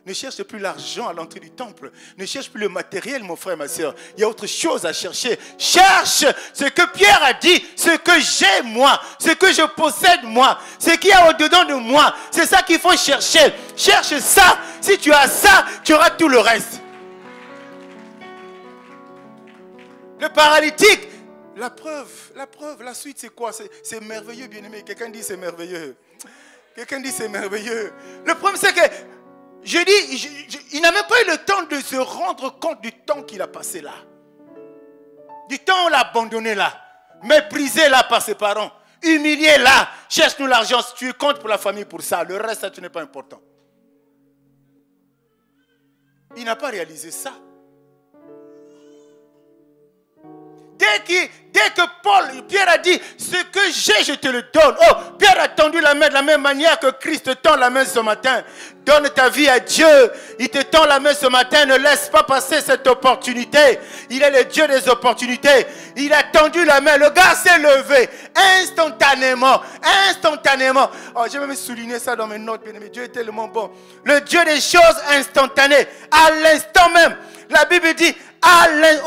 Ne cherche plus l'argent à l'entrée du temple. Ne cherche plus le matériel, mon frère, ma soeur. Il y a autre chose à chercher. Cherche ce que Pierre a dit, ce que j'ai moi, ce que je possède moi, ce qu'il y a au-dedans de moi. C'est ça qu'il faut chercher. Cherche ça. Si tu as ça, tu auras tout le reste. Le paralytique, la preuve, la suite c'est quoi? C'est merveilleux, bien-aimé. Quelqu'un dit c'est merveilleux. Quelqu'un dit c'est merveilleux. Le problème c'est que, je dis, il n'a même pas eu le temps de se rendre compte du temps qu'il a passé là. Du temps où on l'a abandonné là. Méprisé là par ses parents. Humilié là. Cherche-nous l'argent. Si tu comptes pour la famille pour ça. Le reste, ça, tu n'es pas important. Il n'a pas réalisé ça. Dès que Pierre a dit, ce que j'ai, je te le donne. Oh, Pierre a tendu la main de la même manière que Christ te tend la main ce matin. Donne ta vie à Dieu. Il te tend la main ce matin. Ne laisse pas passer cette opportunité. Il est le Dieu des opportunités. Il a tendu la main. Le gars s'est levé instantanément. Instantanément. Oh, j'ai même souligné ça dans mes notes, bien aimé. Dieu est tellement bon. Le Dieu des choses instantanées. À l'instant même. La Bible dit,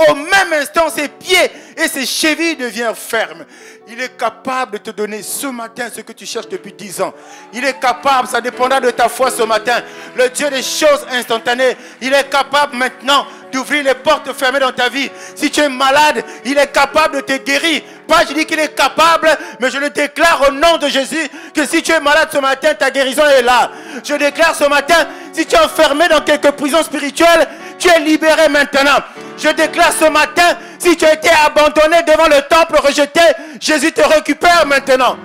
au même instant, ses pieds et ses chevilles deviennent fermes. Il est capable de te donner ce matin ce que tu cherches depuis 10 ans. Il est capable, ça dépendra de ta foi ce matin. Le Dieu des choses instantanées, il est capable maintenant d'ouvrir les portes fermées dans ta vie. Si tu es malade, il est capable de te guérir. Pas je dis qu'il est capable, mais je le déclare au nom de Jésus que si tu es malade ce matin, ta guérison est là. Je déclare ce matin, si tu es enfermé dans quelques prisons spirituelles, tu es libéré maintenant. Je déclare ce matin, si tu as été abandonné devant le temple rejeté, Jésus te récupère maintenant.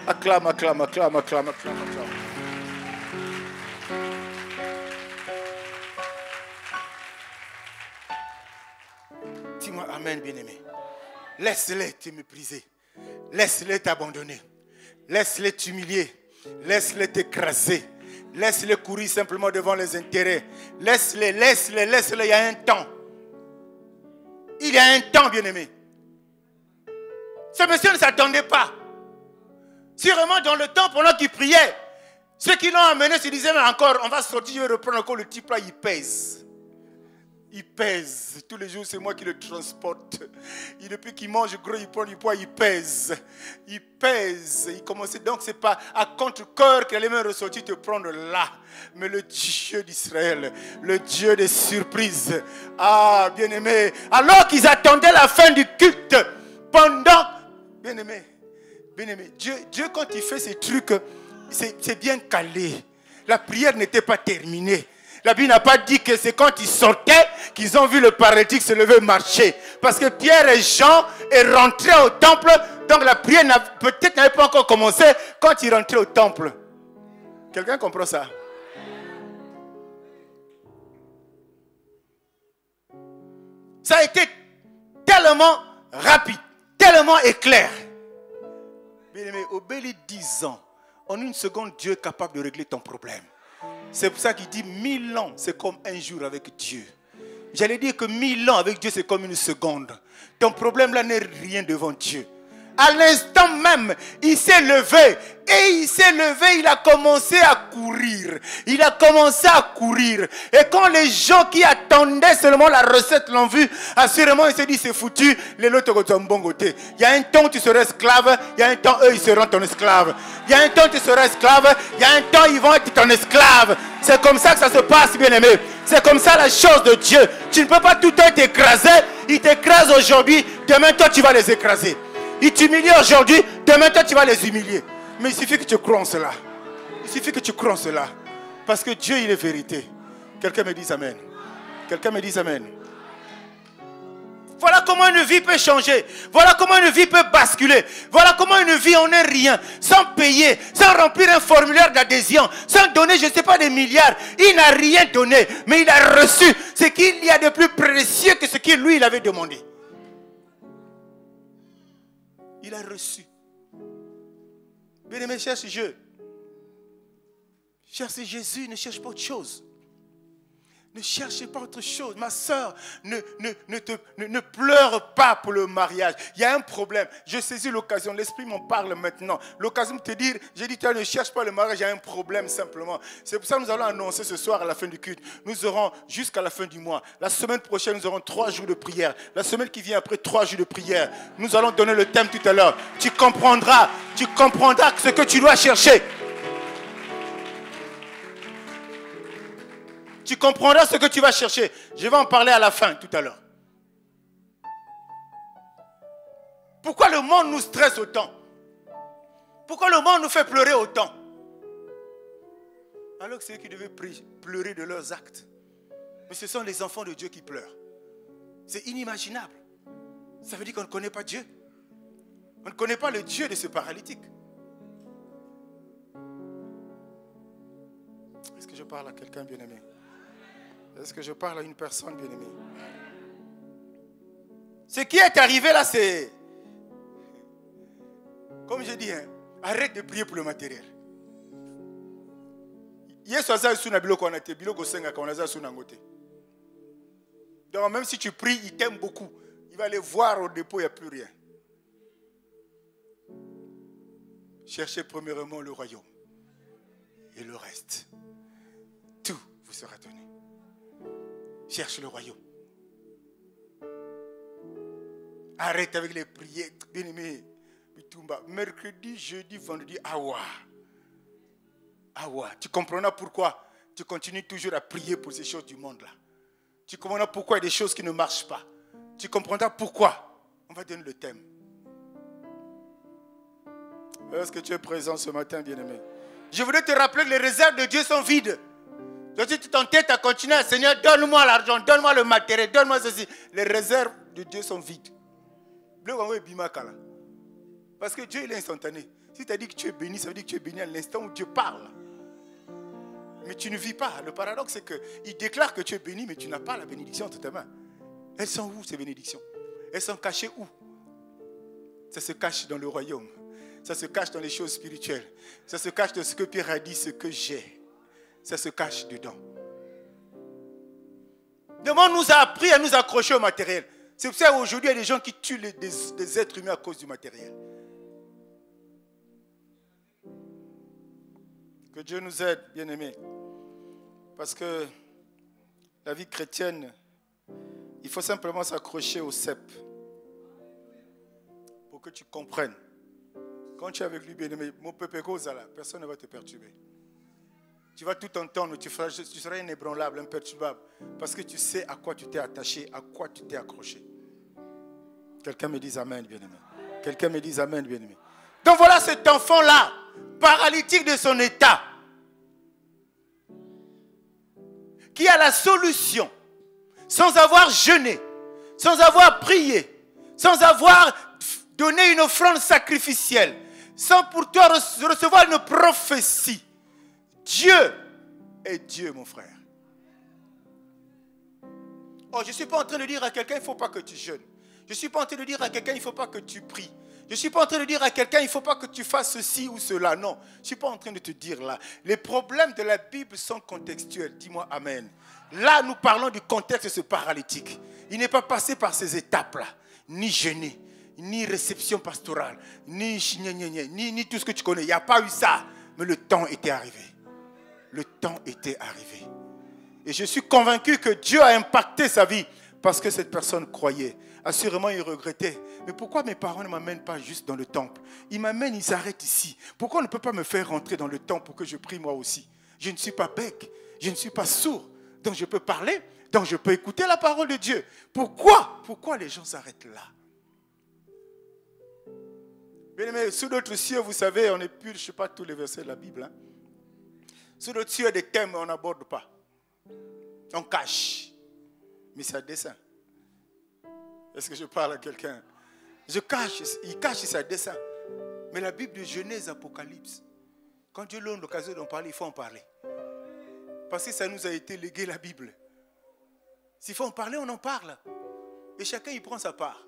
Acclame, acclame, acclame, acclame, acclame, acclame. Dis-moi amen, bien-aimé. Laisse-les te mépriser. Laisse-les t'abandonner. Laisse-les t'humilier. Laisse-les t'écraser. Laisse-les courir simplement devant les intérêts. Laisse-les. Il y a un temps. Il y a un temps, bien-aimé. Ce monsieur ne s'attendait pas. Sûrement dans le temps, pendant qu'il priait, ceux qui l'ont amené se disaient, mais encore, on va sortir, je vais reprendre encore le type là, il pèse. Il pèse. Tous les jours, c'est moi qui le transporte. Et depuis qu'il mange gros, il prend du poids, il pèse. Il pèse. Il commençait. Donc, ce n'est pas à contre-cœur qu'il allait même ressortir te prendre là. Mais le Dieu d'Israël, le Dieu des surprises. Ah, bien-aimé. Alors qu'ils attendaient la fin du culte, pendant... Bien-aimé, Dieu, quand il fait ces trucs, c'est bien calé. La prière n'était pas terminée. La Bible n'a pas dit que c'est quand ils sortaient qu'ils ont vu le paralytique se lever et marcher. Parce que Pierre et Jean est rentré au temple. Donc la prière peut-être n'avait pas encore commencé quand ils rentraient au temple. Quelqu'un comprend ça? Ça a été tellement rapide, tellement éclair. Bien aimé, au bout de 10 ans, en une seconde, Dieu est capable de régler ton problème. C'est pour ça qu'il dit 1000 ans, c'est comme un jour avec Dieu. J'allais dire que 1000 ans avec Dieu, c'est comme une seconde. Ton problème là n'est rien devant Dieu. À l'instant même, il s'est levé. Et il s'est levé, il a commencé à courir. Il a commencé à courir. Et quand les gens qui attendaient seulement la recette l'ont vu, assurément, ils se disent, c'est foutu, les autres sont bon côté. Il y a un temps où tu seras esclave, il y a un temps, eux, ils seront ton esclave. Il y a un temps où tu seras esclave, il y a un temps, ils vont être ton esclave. C'est comme ça que ça se passe, bien-aimé. C'est comme ça la chose de Dieu. Tu ne peux pas tout le temps t'écraser. Ils t'écrasent aujourd'hui, demain, toi, tu vas les écraser. Ils t'humilient aujourd'hui, demain toi tu vas les humilier. Mais il suffit que tu crois en cela. Il suffit que tu crois en cela. Parce que Dieu, il est vérité. Quelqu'un me dise amen. Quelqu'un me dise amen. Voilà comment une vie peut changer. Voilà comment une vie peut basculer. Voilà comment une vie en est rien. Sans payer, sans remplir un formulaire d'adhésion, sans donner, je ne sais pas, des milliards. Il n'a rien donné, mais il a reçu ce qu'il y a de plus précieux que ce qu'il lui il avait demandé. Il a reçu. Bien-aimé, cherche Dieu. Cherche Jésus, ne cherche pas autre chose. Ne cherchez pas autre chose. Ma soeur, ne pleure pas pour le mariage. Il y a un problème. Je saisis l'occasion. L'Esprit m'en parle maintenant. L'occasion de te dire, j'ai dit, toi ne cherche pas le mariage. Il y a un problème simplement. C'est pour ça que nous allons annoncer ce soir à la fin du culte. Nous aurons jusqu'à la fin du mois. La semaine prochaine, nous aurons 3 jours de prière. La semaine qui vient après, 3 jours de prière. Nous allons donner le thème tout à l'heure. Tu comprendras ce que tu dois chercher. Tu comprendras ce que tu vas chercher. Je vais en parler à la fin, tout à l'heure. Pourquoi le monde nous stresse autant? Pourquoi le monde nous fait pleurer autant? Alors que c'est eux qui devaient pleurer de leurs actes. Mais ce sont les enfants de Dieu qui pleurent. C'est inimaginable. Ça veut dire qu'on ne connaît pas Dieu. On ne connaît pas le Dieu de ce paralytique. Est-ce que je parle à quelqu'un bien-aimé? Est-ce que je parle à une personne bien-aimée? Ce qui est arrivé là, c'est... Comme je dis, hein, arrête de prier pour le matériel. Donc même si tu pries, il t'aime beaucoup. Il va aller voir au dépôt, il n'y a plus rien. Cherchez premièrement le royaume. Et le reste, tout vous sera donné. Cherche le royaume. Arrête avec les prières. Bien-aimé, mercredi, jeudi, vendredi, awa. Tu comprendras pourquoi tu continues toujours à prier pour ces choses du monde là. Tu comprendras pourquoi il y a des choses qui ne marchent pas. Tu comprendras pourquoi. On va donner le thème. Est-ce que tu es présent ce matin, bien-aimé? Je voudrais te rappeler que les réserves de Dieu sont vides. Donc si tu t'entêtes à continuer à Seigneur, donne-moi l'argent, donne-moi le matériel, donne-moi ceci. Les réserves de Dieu sont vides. Parce que Dieu il est instantané. Si tu as dit que tu es béni, ça veut dire que tu es béni à l'instant où Dieu parle. Mais tu ne vis pas. Le paradoxe, c'est qu'il déclare que tu es béni, mais tu n'as pas la bénédiction entre tes mains. Elles sont où ces bénédictions? Elles sont cachées où? Ça se cache dans le royaume. Ça se cache dans les choses spirituelles. Ça se cache dans ce que Pierre a dit, ce que j'ai. Ça se cache dedans. Le monde nous a appris à nous accrocher au matériel. C'est pour ça qu'aujourd'hui, il y a des gens qui tuent des êtres humains à cause du matériel. Que Dieu nous aide, bien-aimés. Parce que la vie chrétienne, il faut simplement s'accrocher au cep. Pour que tu comprennes. Quand tu es avec lui, bien-aimé, mon peuple là, personne ne va te perturber. Tu vas tout entendre, tu seras inébranlable, imperturbable. Parce que tu sais à quoi tu t'es attaché, à quoi tu t'es accroché. Quelqu'un me dise amen, bien-aimé. Quelqu'un me dise amen, bien-aimé. Donc voilà cet enfant-là, paralytique de son état, qui a la solution, sans avoir jeûné, sans avoir prié, sans avoir donné une offrande sacrificielle, sans pour toi recevoir une prophétie. Dieu est Dieu, mon frère. Oh, je ne suis pas en train de dire à quelqu'un, il ne faut pas que tu jeûnes. Je ne suis pas en train de dire à quelqu'un, il ne faut pas que tu pries. Je ne suis pas en train de dire à quelqu'un, il ne faut pas que tu fasses ceci ou cela. Non, je ne suis pas en train de te dire là. Les problèmes de la Bible sont contextuels. Dis-moi amen. Là, nous parlons du contexte de ce paralytique. Il n'est pas passé par ces étapes-là. Ni jeûner, ni réception pastorale, ni tout ce que tu connais. Il n'y a pas eu ça. Mais le temps était arrivé. Le temps était arrivé. Et je suis convaincu que Dieu a impacté sa vie parce que cette personne croyait. Assurément, il regrettait. Mais pourquoi mes parents ne m'amènent pas juste dans le temple? Ils m'amènent, ils s'arrêtent ici. Pourquoi on ne peut pas me faire rentrer dans le temple pour que je prie moi aussi? Je ne suis pas bègue, je ne suis pas sourd. Donc je peux parler, donc je peux écouter la parole de Dieu. Pourquoi les gens s'arrêtent là? Mais sous d'autres cieux, vous savez, on épure, je ne sais pas tous les versets de la Bible. Hein. Sous d'autres cieux, il y a des thèmes on n'aborde pas. On cache. Mais c'est à dessein. Est-ce que je parle à quelqu'un? Il cache, c'est à dessein. Mais la Bible de Genèse, Apocalypse, quand Dieu donne l'occasion d'en parler, il faut en parler. Parce que ça nous a été légué la Bible. S'il faut en parler, on en parle. Et chacun y prend sa part.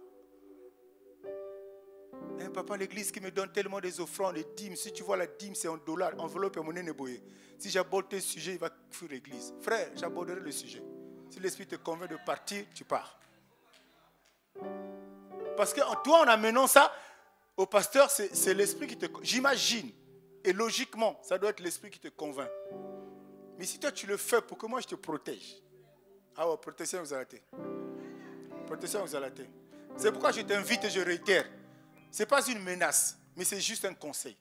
Papa, l'église qui me donne tellement des offrandes, des dîmes. Si tu vois la dîme, c'est en dollars, enveloppe et monnaie nébouillée. Si j'aborde ce sujet, il va fuir l'église. Frère, j'aborderai le sujet. Si l'esprit te convainc de partir, tu pars. Parce que toi, en amenant ça au pasteur, c'est l'esprit qui te... J'imagine. Et logiquement, ça doit être l'esprit qui te convainc. Mais si toi, tu le fais pour que moi, je te protège. Ah ouais, protection vous arrêtez. Protection vous arrêtez. C'est pourquoi je t'invite et je réitère. Ce n'est pas une menace, mais c'est juste un conseil.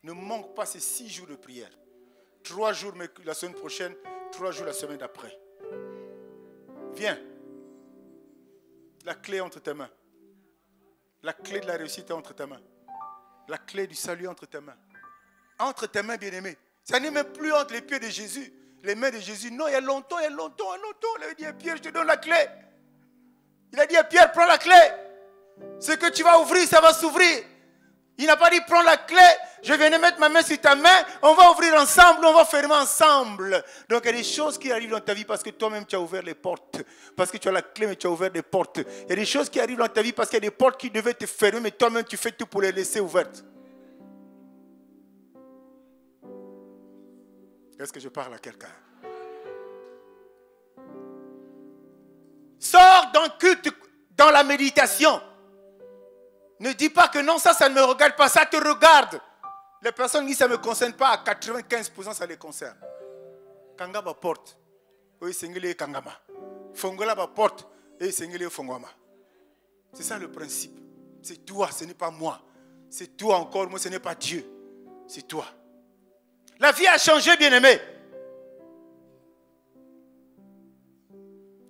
Ne manque pas ces 6 jours de prière. 3 jours la semaine prochaine, 3 jours la semaine d'après. Viens. La clé entre tes mains. La clé de la réussite est entre tes mains. La clé du salut est entre tes mains. Entre tes mains, bien-aimé. Ça n'est même plus entre les pieds de Jésus, les mains de Jésus. Non, il y a longtemps. Il a dit à Pierre, je te donne la clé. Il a dit à Pierre, prends la clé. Ce que tu vas ouvrir, ça va s'ouvrir. Il n'a pas dit, prends la clé, je viens de mettre ma main sur ta main, on va ouvrir ensemble, on va fermer ensemble. Donc il y a des choses qui arrivent dans ta vie parce que toi-même tu as ouvert les portes. Parce que tu as la clé, mais tu as ouvert des portes. Il y a des choses qui arrivent dans ta vie parce qu'il y a des portes qui devaient te fermer, mais toi-même tu fais tout pour les laisser ouvertes. Est-ce que je parle à quelqu'un? Sors d'un culte, dans la méditation. Ne dis pas que non, ça ne me regarde pas, ça te regarde. Les personnes qui disent ça ne me concerne pas, à 95% ça les concerne. Kangaba porte. Oui, sengele kangama. Fongola ba porte. Et sengele fongoma. C'est ça le principe. C'est toi, ce n'est pas moi. C'est toi encore, moi ce n'est pas Dieu. C'est toi. La vie a changé, bien-aimé.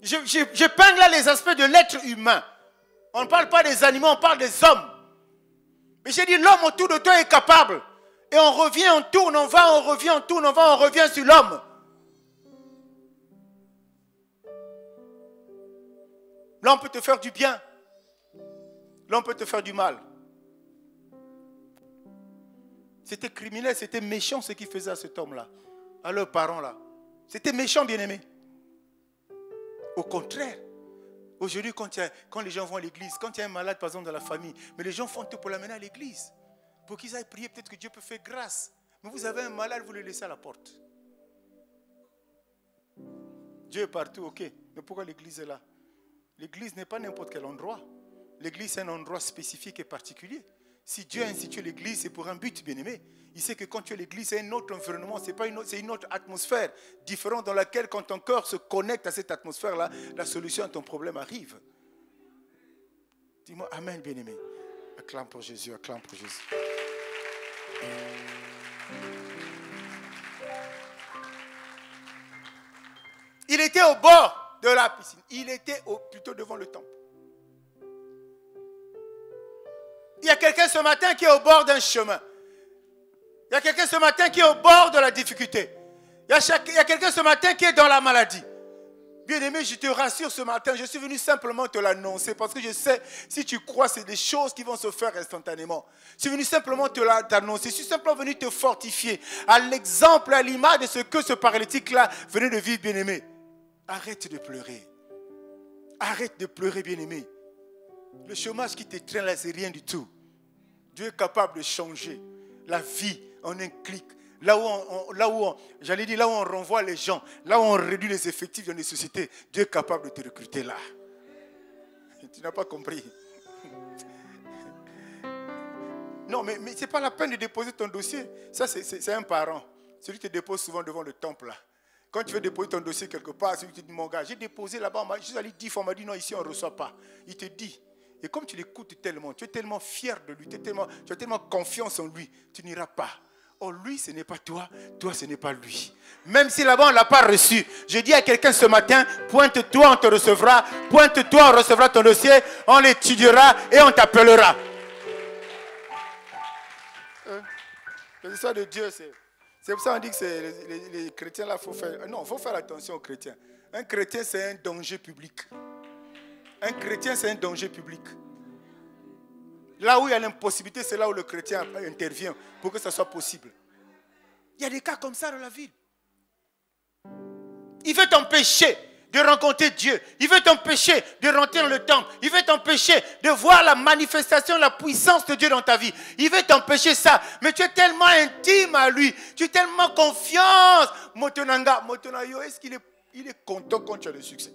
Je peins là les aspects de l'être humain. On ne parle pas des animaux, on parle des hommes. Mais j'ai dit, l'homme autour de toi est capable. Et on revient, on tourne, on va, on revient, on tourne, on va, on revient sur l'homme. L'homme peut te faire du bien. L'homme peut te faire du mal. C'était criminel, c'était méchant ce qu'ils faisaient à cet homme-là, à leurs parents-là. C'était méchant, bien-aimé. Au contraire. Aujourd'hui, quand les gens vont à l'église, quand il y a un malade, par exemple, dans la famille, mais les gens font tout pour l'amener à l'église. Pour qu'ils aillent prier, peut-être que Dieu peut faire grâce. Mais vous avez un malade, vous le laissez à la porte. Dieu est partout, ok. Mais pourquoi l'église est là? L'église n'est pas n'importe quel endroit. L'église est un endroit spécifique et particulier. Si Dieu a institué l'église, c'est pour un but, bien-aimé. Il sait que quand tu es à l'église, c'est un autre environnement, c'est une autre atmosphère différente dans laquelle, quand ton cœur se connecte à cette atmosphère-là, la solution à ton problème arrive. Dis-moi Amen, bien-aimé. Acclame pour Jésus, acclame pour Jésus. Il était au bord de la piscine. Il était plutôt devant le temple. Il y a quelqu'un ce matin qui est au bord d'un chemin. Il y a quelqu'un ce matin qui est au bord de la difficulté. Il y a quelqu'un ce matin qui est dans la maladie. Bien-aimé, je te rassure ce matin, je suis venu simplement te l'annoncer parce que je sais, si tu crois, c'est des choses qui vont se faire instantanément. Je suis venu simplement t'annoncer, je suis simplement venu te fortifier à l'exemple, à l'image de ce que ce paralytique-là venait de vivre, bien-aimé. Arrête de pleurer. Arrête de pleurer, bien-aimé. Le chômage qui te traîne là, c'est rien du tout. Dieu est capable de changer la vie en un clic. Là où on renvoie les gens, là où on réduit les effectifs dans les sociétés, Dieu est capable de te recruter là. Tu n'as pas compris. Non, mais ce n'est pas la peine de déposer ton dossier. Ça, c'est un parent. Celui qui te dépose souvent devant le temple là. Quand tu veux déposer ton dossier quelque part, celui qui te dit, mon gars, j'ai déposé là-bas, je suis allé 10 fois, on m'a dit, non, ici on ne reçoit pas. Il te dit. Et comme tu l'écoutes tellement, tu es tellement fier de lui, tu as tellement confiance en lui, tu n'iras pas. Oh, lui, ce n'est pas toi, toi, ce n'est pas lui. Même si là-bas, on ne l'a pas reçu. Je dis à quelqu'un ce matin, pointe-toi, on te recevra. Pointe-toi, on recevra ton dossier, on l'étudiera et on t'appellera. L'histoire de Dieu, c'est pour ça qu'on dit que les chrétiens, là, faut faire... Non, il faut faire attention aux chrétiens. Un chrétien, c'est un danger public. Un chrétien, c'est un danger public. Là où il y a l'impossibilité, c'est là où le chrétien intervient pour que ça soit possible. Il y a des cas comme ça dans la ville. Il veut t'empêcher de rencontrer Dieu. Il veut t'empêcher de rentrer dans le temple. Il veut t'empêcher de voir la manifestation, la puissance de Dieu dans ta vie. Il veut t'empêcher ça. Mais tu es tellement intime à lui. Tu as tellement confiance. Motonanga, Motonayo, est-ce qu'il est content quand tu as le succès?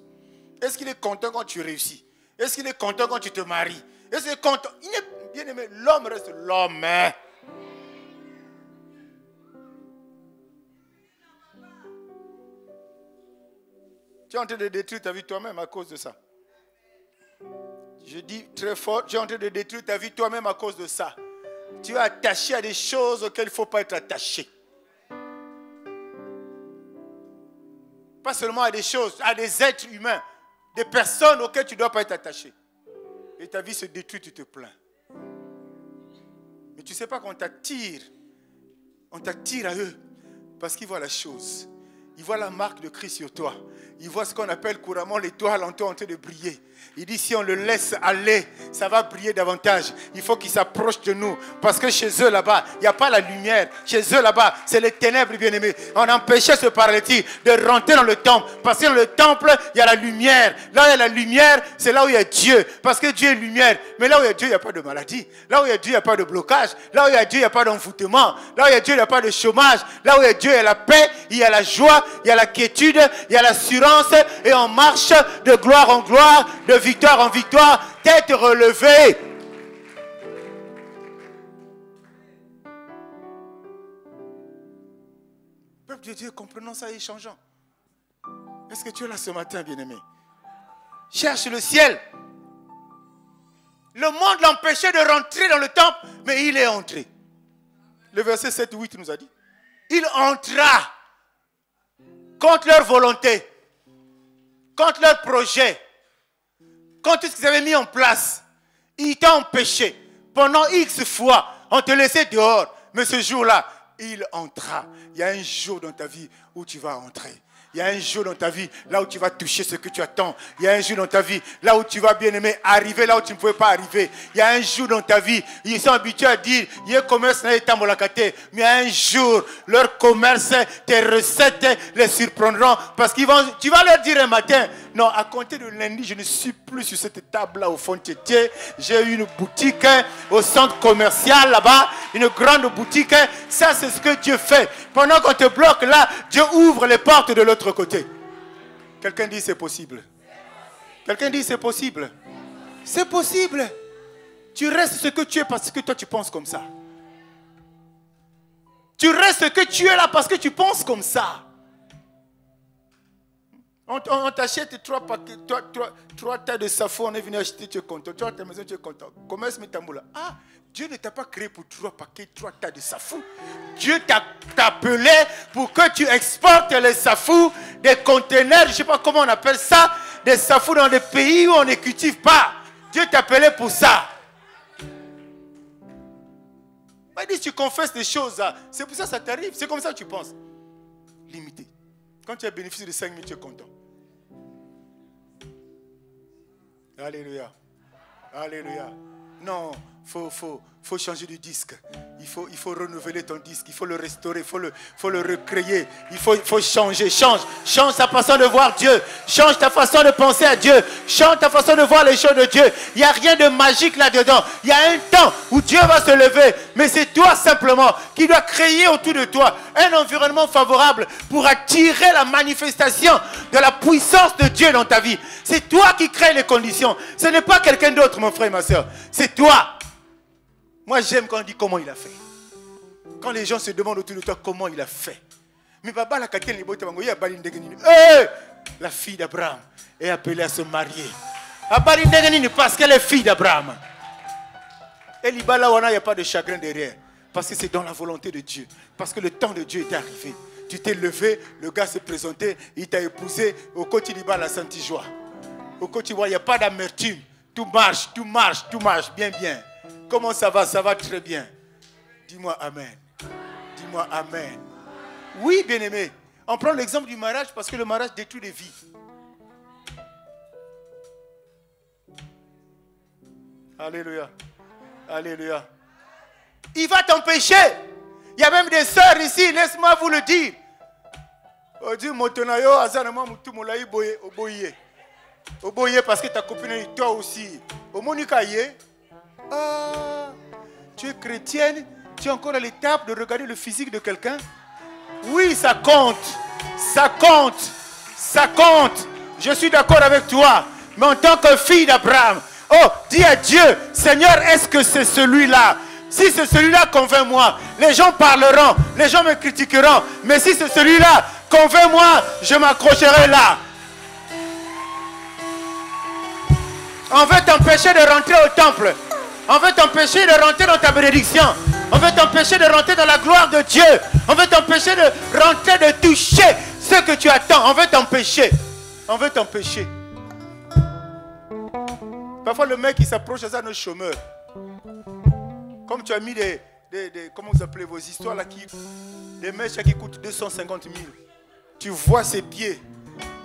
Est-ce qu'il est content quand tu réussis? Est-ce qu'il est content quand tu te maries? Est-ce qu'il est content? Il est bien aimé. L'homme reste l'homme. Hein? Tu es en train de détruire ta vie toi-même à cause de ça. Je dis très fort, tu es en train de détruire ta vie toi-même à cause de ça. Tu es attaché à des choses auxquelles il ne faut pas être attaché. Pas seulement à des choses, à des êtres humains. Des personnes auxquelles tu ne dois pas être attaché. Et ta vie se détruit, tu te plains. Mais tu ne sais pas qu'on t'attire. On t'attire à eux parce qu'ils voient la chose. Ils voient la marque de Christ sur toi. Ils voient ce qu'on appelle couramment l'étoile en toi en train de briller. Il dit si on le laisse aller, ça va briller davantage. Il faut qu'ils s'approchent de nous. Parce que chez eux là-bas, il n'y a pas la lumière. Chez eux là-bas, c'est les ténèbres, bien-aimés. On empêchait ce paralytique de rentrer dans le temple. Parce que dans le temple, il y a la lumière. Là où il y a la lumière, c'est là où il y a Dieu. Parce que Dieu est lumière. Mais là où il y a Dieu, il n'y a pas de maladie. Là où il y a Dieu, il n'y a pas de blocage. Là où il y a Dieu, il n'y a pas d'envoûtement. Là où il y a Dieu, il n'y a pas de chômage. Là où il y a Dieu, il y a la paix, il y a la joie, il y a la quiétude, il y a l'assurance. Et on marche de gloire en gloire, de victoire en victoire, tête relevée. Peuple de Dieu, comprenons ça et changeons. Est-ce que tu es là ce matin, bien-aimé? Cherche le ciel. Le monde l'empêchait de rentrer dans le temple, mais il est entré. Le verset 7-8 nous a dit. Il entra contre leur volonté, contre leur projet, contre tout ce qu'ils avaient mis en place. Il t'a empêché. Pendant X fois, on te laissait dehors. Mais ce jour-là, il entra. Il y a un jour dans ta vie où tu vas entrer. Il y a un jour dans ta vie, là où tu vas toucher ce que tu attends. Il y a un jour dans ta vie, là où tu vas, bien aimé, arriver là où tu ne pouvais pas arriver. Il y a un jour dans ta vie, ils sont habitués à dire, il y a un commerce, mais il y a un jour, leur commerce, tes recettes les surprendront. Parce que tu vas leur dire un matin, non, à compter de lundi, je ne suis plus sur cette table-là au fond de Tétier. J'ai une boutique au centre commercial là-bas, une grande boutique. Ça, c'est ce que Dieu fait. Pendant qu'on te bloque là, Dieu ouvre les portes de l'autre côté. Quelqu'un dit c'est possible. Quelqu'un dit c'est possible. C'est possible. Tu restes ce que tu es parce que toi tu penses comme ça. Tu restes ce que tu es là parce que tu penses comme ça. On t'achète 3 tas de safo, on est venu acheter, tu es content. Tu as ta maison, tu es content. Commerce Mitamboula. Ah, Dieu ne t'a pas créé pour 3 tas de safou. Dieu t'a appelé pour que tu exportes les safous, des conteneurs, je ne sais pas comment on appelle ça, des safous dans des pays où on ne cultive pas. Dieu t'a appelé pour ça. Il dit, tu confesses des choses, c'est pour ça que ça t'arrive. C'est comme ça que tu penses. Limité. Quand tu as bénéficié de 5 000, tu es content. Alléluia. Alléluia. Non, faut changer de disque. Il faut renouveler ton disque. Il faut le restaurer. Il faut le recréer. Il faut changer. Change ta façon de voir Dieu. Change ta façon de penser à Dieu. Change ta façon de voir les choses de Dieu. Il n'y a rien de magique là-dedans. Il y a un temps où Dieu va se lever. Mais c'est toi simplement qui dois créer autour de toi un environnement favorable pour attirer la manifestation de la puissance de Dieu dans ta vie. C'est toi qui crée les conditions. Ce n'est pas quelqu'un d'autre, mon frère et ma soeur. C'est toi. Moi, j'aime quand on dit comment il a fait. Quand les gens se demandent autour de toi comment il a fait. Mais papa, la fille d'Abraham est appelée à se marier. Parce qu'elle est fille d'Abraham. Et il n'y a pas de chagrin derrière. Parce que c'est dans la volonté de Dieu. Parce que le temps de Dieu est arrivé. Tu t'es levé, le gars s'est présenté, il t'a épousé. Au quotidien, la sainte joie. Au quotidien, il n'y a pas d'amertume. Tout marche, bien. Comment ça va? Ça va très bien. Dis-moi amen. Dis-moi amen. Oui, bien-aimé. On prend l'exemple du mariage parce que le mariage détruit des vies. Alléluia. Alléluia. Il va t'empêcher. Il y a même des sœurs ici, laisse-moi vous le dire. Oboye parce que ta copine est toi aussi. Tu es chrétienne, tu es encore à l'étape de regarder le physique de quelqu'un. Oui, ça compte. Ça compte. Ça compte. Je suis d'accord avec toi. Mais en tant que fille d'Abraham, dis à Dieu, Seigneur, est-ce que c'est celui-là? Si c'est celui-là, convainc-moi. Les gens parleront, les gens me critiqueront. Mais si c'est celui-là, convainc-moi, je m'accrocherai là. On veut t'empêcher de rentrer au temple. On veut t'empêcher de rentrer dans ta bénédiction. On veut t'empêcher de rentrer dans la gloire de Dieu. On veut t'empêcher de rentrer, de toucher ce que tu attends. On veut t'empêcher. On veut t'empêcher. Parfois le mec il s'approche à ça, nos chômeurs. Comme tu as mis comment vous appelez vos histoires là, des mèches qui coûtent 250 000. Tu vois ses pieds.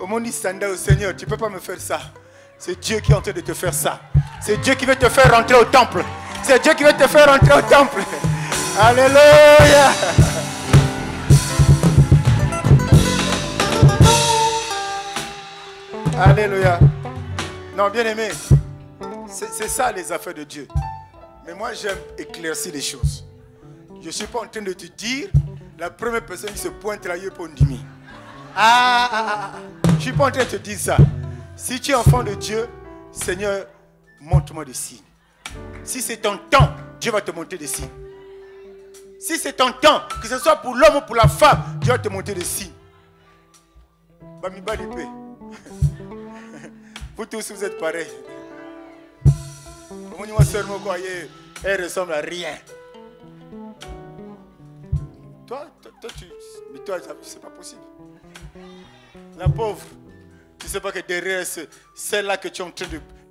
Au moment où il s'en au Seigneur, tu ne peux pas me faire ça. C'est Dieu qui est en train de te faire ça. C'est Dieu qui veut te faire rentrer au temple. C'est Dieu qui veut te faire rentrer au temple. Alléluia. Alléluia. Non, bien aimé, c'est ça les affaires de Dieu. Mais moi, j'aime éclaircir les choses. Je ne suis pas en train de te dire la première personne qui se pointe là, pour Ndimi. Je ne suis pas en train de te dire ça. Si tu es enfant de Dieu, Seigneur, montre-moi des signes. Si c'est ton temps, Dieu va te montrer des signes. Si c'est ton temps, que ce soit pour l'homme ou pour la femme, Dieu va te montrer des signes. Bamiba d'épée. Vous tous, vous êtes pareils. Mon seulement elle ressemble à rien. Toi, mais toi, c'est pas possible. La pauvre, tu ne sais pas que derrière celle-là que tu es en train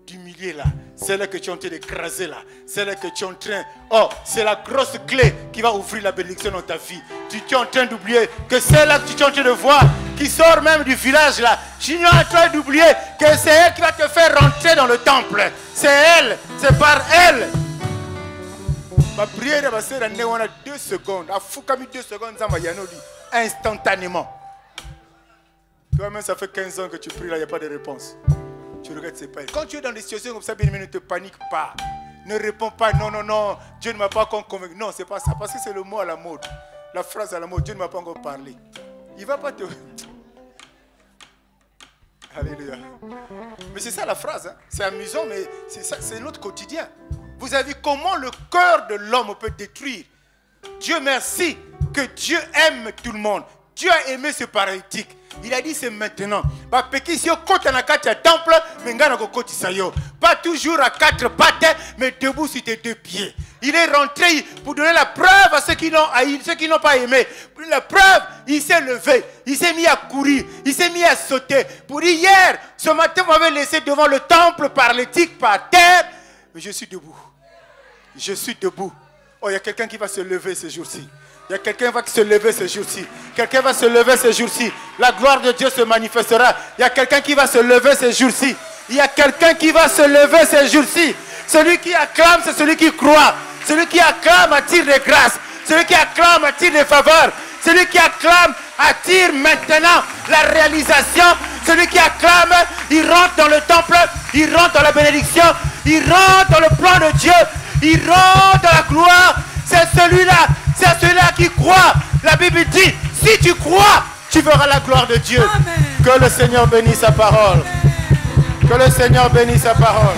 d'humilier là, celle-là que tu es en train d'écraser là, celle-là que tu es en train... Oh, c'est la grosse clé qui va ouvrir la bénédiction dans ta vie. Tu es en train d'oublier que celle-là que tu es en train de voir, qui sort même du village là, tu es en train d'oublier que c'est elle qui va te faire rentrer dans le temple. C'est elle, c'est par elle. Ma prière va se rendre en 2 secondes. A Foukami 2 secondes, instantanément. Toi-même, ça fait 15 ans que tu pries là, il n'y a pas de réponse. Tu regardes, c'est pas elle. Quand tu es dans des situations comme ça, bien, ne te panique pas. Ne réponds pas, non, non, non, Dieu ne m'a pas encore convaincu. Non, c'est pas ça, parce que c'est le mot à la mode. La phrase à la mode, Dieu ne m'a pas encore parlé. Il ne va pas te... Alléluia. Mais c'est ça la phrase, hein. C'est amusant, mais c'est notre quotidien. Vous avez vu comment le cœur de l'homme peut détruire. Dieu merci que Dieu aime tout le monde. Dieu a aimé ce paralytique. Il a dit c'est maintenant. Pas toujours à 4 pattes, mais debout sur tes 2 pieds. Il est rentré pour donner la preuve à ceux qui n'ont pas aimé. La preuve, il s'est levé, il s'est mis à courir, il s'est mis à sauter. Pour dire hier, ce matin, vous m'avez laissé devant le temple paralytique par terre, mais je suis debout. Je suis debout. Oh, il y a quelqu'un qui va se lever ce jour-ci. Il y a quelqu'un qui va se lever ce jour-ci. Quelqu'un va se lever ce jour-ci. La gloire de Dieu se manifestera. Il y a quelqu'un qui va se lever ce jour-ci. Il y a quelqu'un qui va se lever ce jour-ci. Celui qui acclame, c'est celui qui croit. Celui qui acclame attire les grâces. Celui qui acclame attire les faveurs. Celui qui acclame attire maintenant la réalisation. Celui qui acclame, il rentre dans le temple. Il rentre dans la bénédiction. Il rentre dans le plan de Dieu. Il rentre dans la gloire. C'est celui-là qui croit. La Bible dit, si tu crois, tu verras la gloire de Dieu. Amen. Que le Seigneur bénisse sa parole. Que le Seigneur bénisse sa parole.